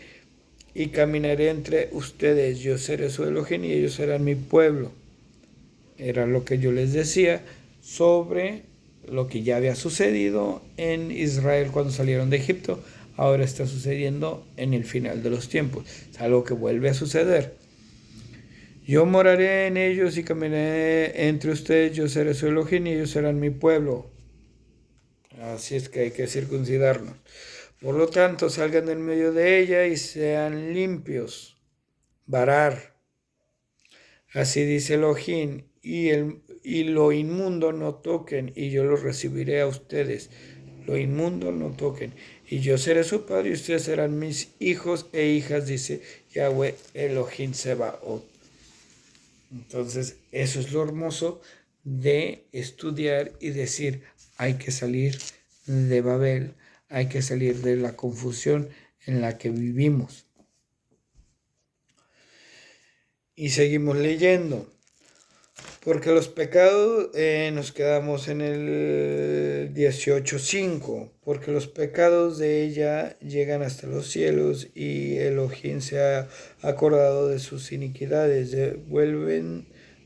caminaré entre ustedes, yo seré su Elohim y ellos serán mi pueblo. Era lo que yo les decía sobre lo que ya había sucedido en Israel cuando salieron de Egipto. Ahora está sucediendo en el final de los tiempos. Es algo que vuelve a suceder. Yo moraré en ellos y caminaré entre ustedes, yo seré su Elohim y ellos serán mi pueblo. Así es que hay que circuncidarnos. Por lo tanto, salgan del medio de ella y sean limpios. Barar. Así dice Elohim, y lo inmundo no toquen, y yo lo recibiré a ustedes. Lo inmundo no toquen, y yo seré su padre, y ustedes serán mis hijos e hijas, dice Yahweh Elohim Sebaot. Entonces, eso es lo hermoso de estudiar y decir: hay que salir de Babel, hay que salir de la confusión en la que vivimos. Y seguimos leyendo. Porque los pecados, nos quedamos en el 18:5, porque los pecados de ella llegan hasta los cielos y Elohim se ha acordado de sus iniquidades.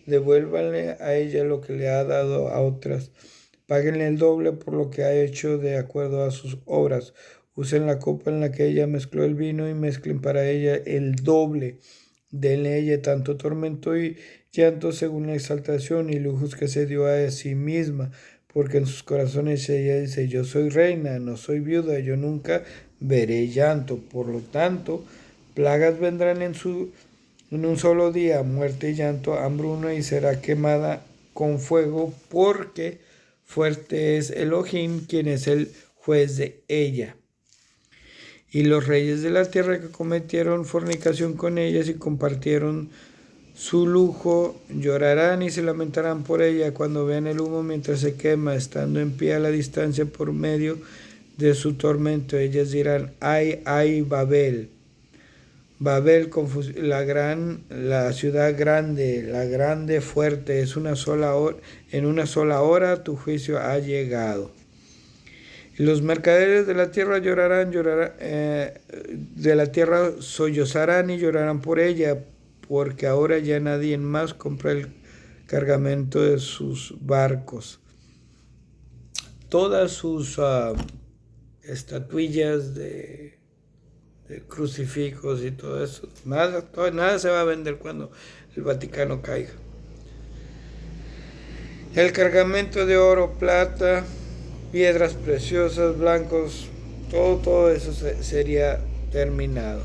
Devuélvanle a ella lo que le ha dado a otras. Páguenle el doble por lo que ha hecho de acuerdo a sus obras. Usen la copa en la que ella mezcló el vino y mezclen para ella el doble. Denle ella tanto tormento y llanto según la exaltación y lujos que se dio a sí misma, porque en sus corazones ella dice: yo soy reina, no soy viuda, yo nunca veré llanto. Por lo tanto, plagas vendrán en un solo día: muerte y llanto, hambruna, y será quemada con fuego, porque fuerte es Elohim, quien es el juez de ella. Y los reyes de la tierra que cometieron fornicación con ellas y compartieron su lujo, llorarán y se lamentarán por ella cuando vean el humo mientras se quema, estando en pie a la distancia por medio de su tormento. Ellas dirán: ay, ay, Babel. Babel, la ciudad grande, la grande fuerte, en una sola hora tu juicio ha llegado. Y los mercaderes de la tierra de la tierra sollozarán y llorarán por ella, porque ahora ya nadie más compra el cargamento de sus barcos. Todas sus estatuillas de crucifijos y todo eso, nada se va a vender cuando el Vaticano caiga. El cargamento de oro, plata, piedras preciosas, blancos, todo eso sería terminado.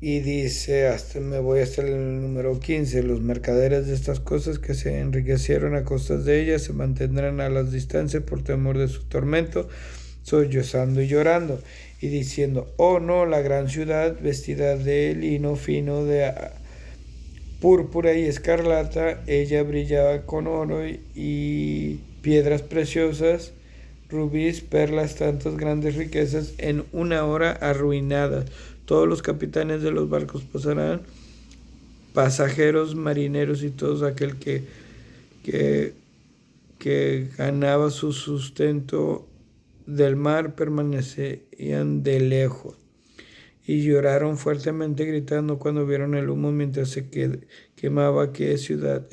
Y dice, me voy hasta el número 15, los mercaderes de estas cosas que se enriquecieron a costas de ellas se mantendrán a las distancias por temor de su tormento, sollozando y llorando, y diciendo: oh no, la gran ciudad, vestida de lino fino, de púrpura y escarlata, ella brillaba con oro y piedras preciosas, rubíes, perlas, tantas grandes riquezas, en una hora arruinadas. Todos los capitanes de los barcos pasarán, pasajeros, marineros y todo aquel que ganaba su sustento del mar permanecían de lejos. Y lloraron fuertemente gritando cuando vieron el humo mientras se quemaba aquella ciudad.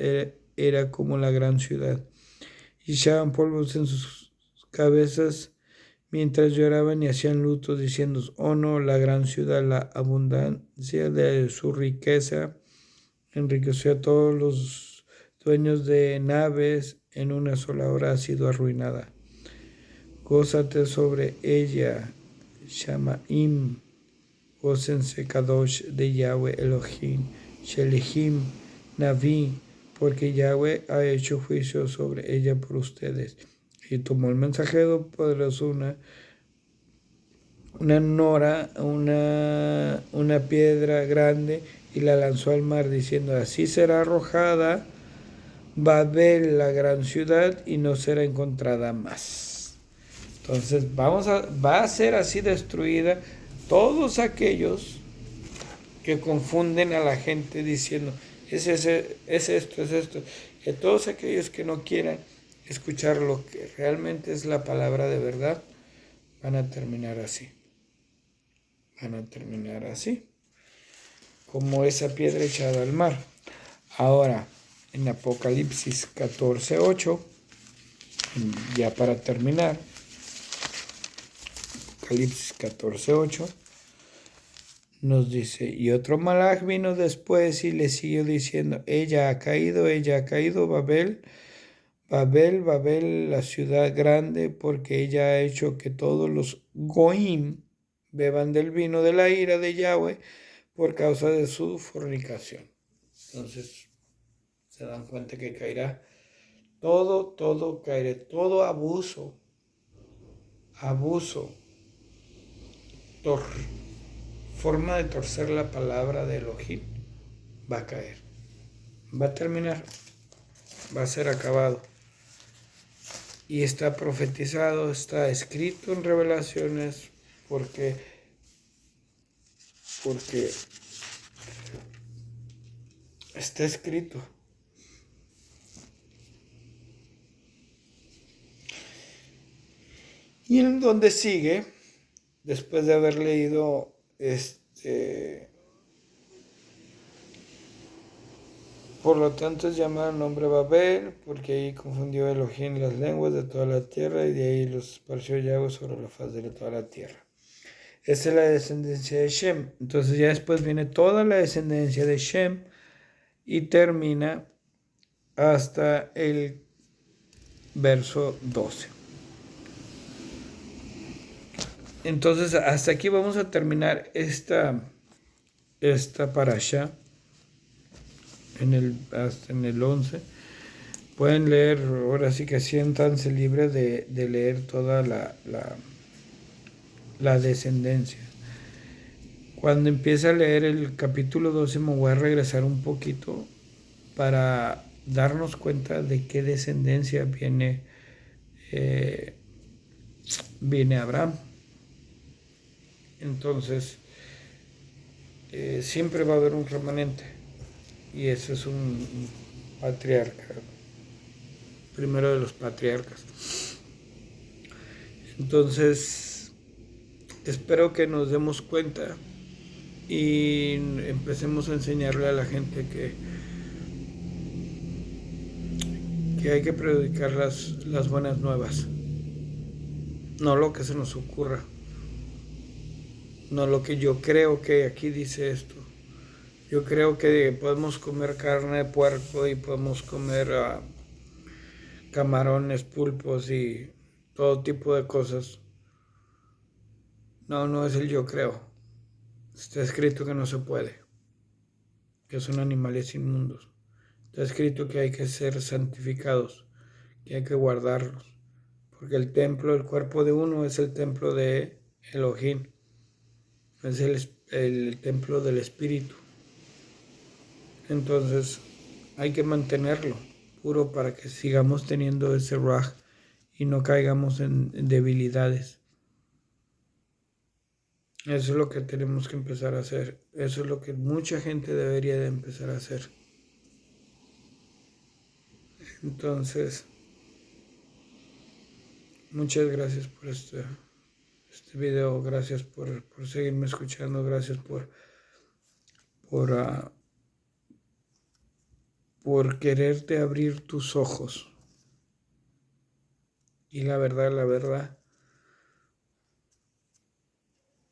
Era como la gran ciudad. Y echaban polvos en sus cabezas mientras lloraban y hacían luto, diciendo: oh no, la gran ciudad, la abundancia de su riqueza enriqueció a todos los dueños de naves, en una sola hora ha sido arruinada. Gózate sobre ella, Shamaim. Gócense Kadosh de Yahweh Elohim, Shelehim, Naví, porque Yahweh ha hecho juicio sobre ella por ustedes. Y tomó el mensajero poderoso una nora, una piedra grande, y la lanzó al mar, diciendo: así será arrojada Babel, la gran ciudad, y no será encontrada más. Entonces va a ser así destruida todos aquellos que confunden a la gente diciendo: es esto. Que todos aquellos que no quieran escuchar lo que realmente es la palabra de verdad, van a terminar así. Van a terminar así, como esa piedra echada al mar. Ahora, en Apocalipsis 14:8, ya para terminar, Apocalipsis 14:8, nos dice: y otro malaj vino después y le siguió diciendo: ella ha caído, Babel, la ciudad grande, porque ella ha hecho que todos los goim beban del vino de la ira de Yahweh por causa de su fornicación. Entonces, se dan cuenta que caerá todo caerá, todo abuso, forma de torcer la palabra de Elohim, va a caer, va a terminar, va a ser acabado. Y está profetizado, está escrito en Revelaciones, porque está escrito. Y en donde sigue, después de haber leído por lo tanto es llamado el nombre Babel, porque ahí confundió Elohim las lenguas de toda la tierra, y de ahí los esparció Yahweh sobre la faz de toda la tierra. Esa es la descendencia de Shem. Entonces ya después viene toda la descendencia de Shem y termina hasta el verso 12. Entonces hasta aquí vamos a terminar esta parasha hasta en el 11. Pueden leer, ahora sí que siéntanse libres de leer toda la descendencia. Cuando empiece a leer el capítulo 12 me voy a regresar un poquito para darnos cuenta de qué descendencia viene Abraham. Entonces, siempre va a haber un remanente, y ese es un patriarca, primero de los patriarcas. Entonces, espero que nos demos cuenta y empecemos a enseñarle a la gente que hay que predicar las buenas nuevas, no lo que se nos ocurra, no lo que yo creo que aquí dice esto. Yo creo que podemos comer carne de puerco y podemos comer camarones, pulpos y todo tipo de cosas. No es el yo creo. Está escrito que no se puede, que son animales inmundos. Está escrito que hay que ser santificados, que hay que guardarlos, porque el templo, el cuerpo de uno es el templo de Elohim, es el templo del Espíritu. Entonces hay que mantenerlo puro para que sigamos teniendo ese raj y no caigamos en debilidades. Eso es lo que tenemos que empezar a hacer. Eso es lo que mucha gente debería de empezar a hacer. Entonces, muchas gracias por este video. Gracias por seguirme escuchando. Gracias por quererte abrir tus ojos. Y la verdad,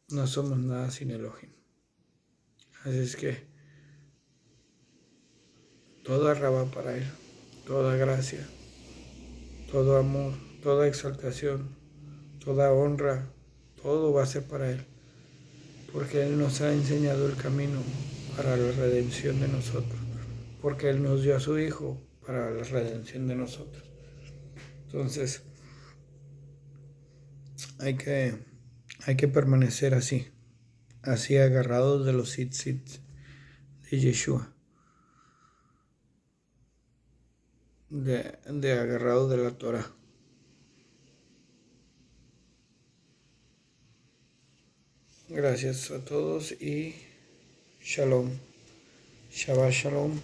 no somos nada sin Elohim. Así es que toda raba para Él, toda gracia, todo amor, toda exaltación, toda honra, todo va a ser para Él. porque Él nos ha enseñado el camino para la redención de nosotros, porque Él nos dio a su Hijo para la redención de nosotros. Entonces, hay que permanecer así agarrados de los tzitzit de Yeshua, de agarrados de la Torah. Gracias a todos y Shalom. Shabbat Shalom.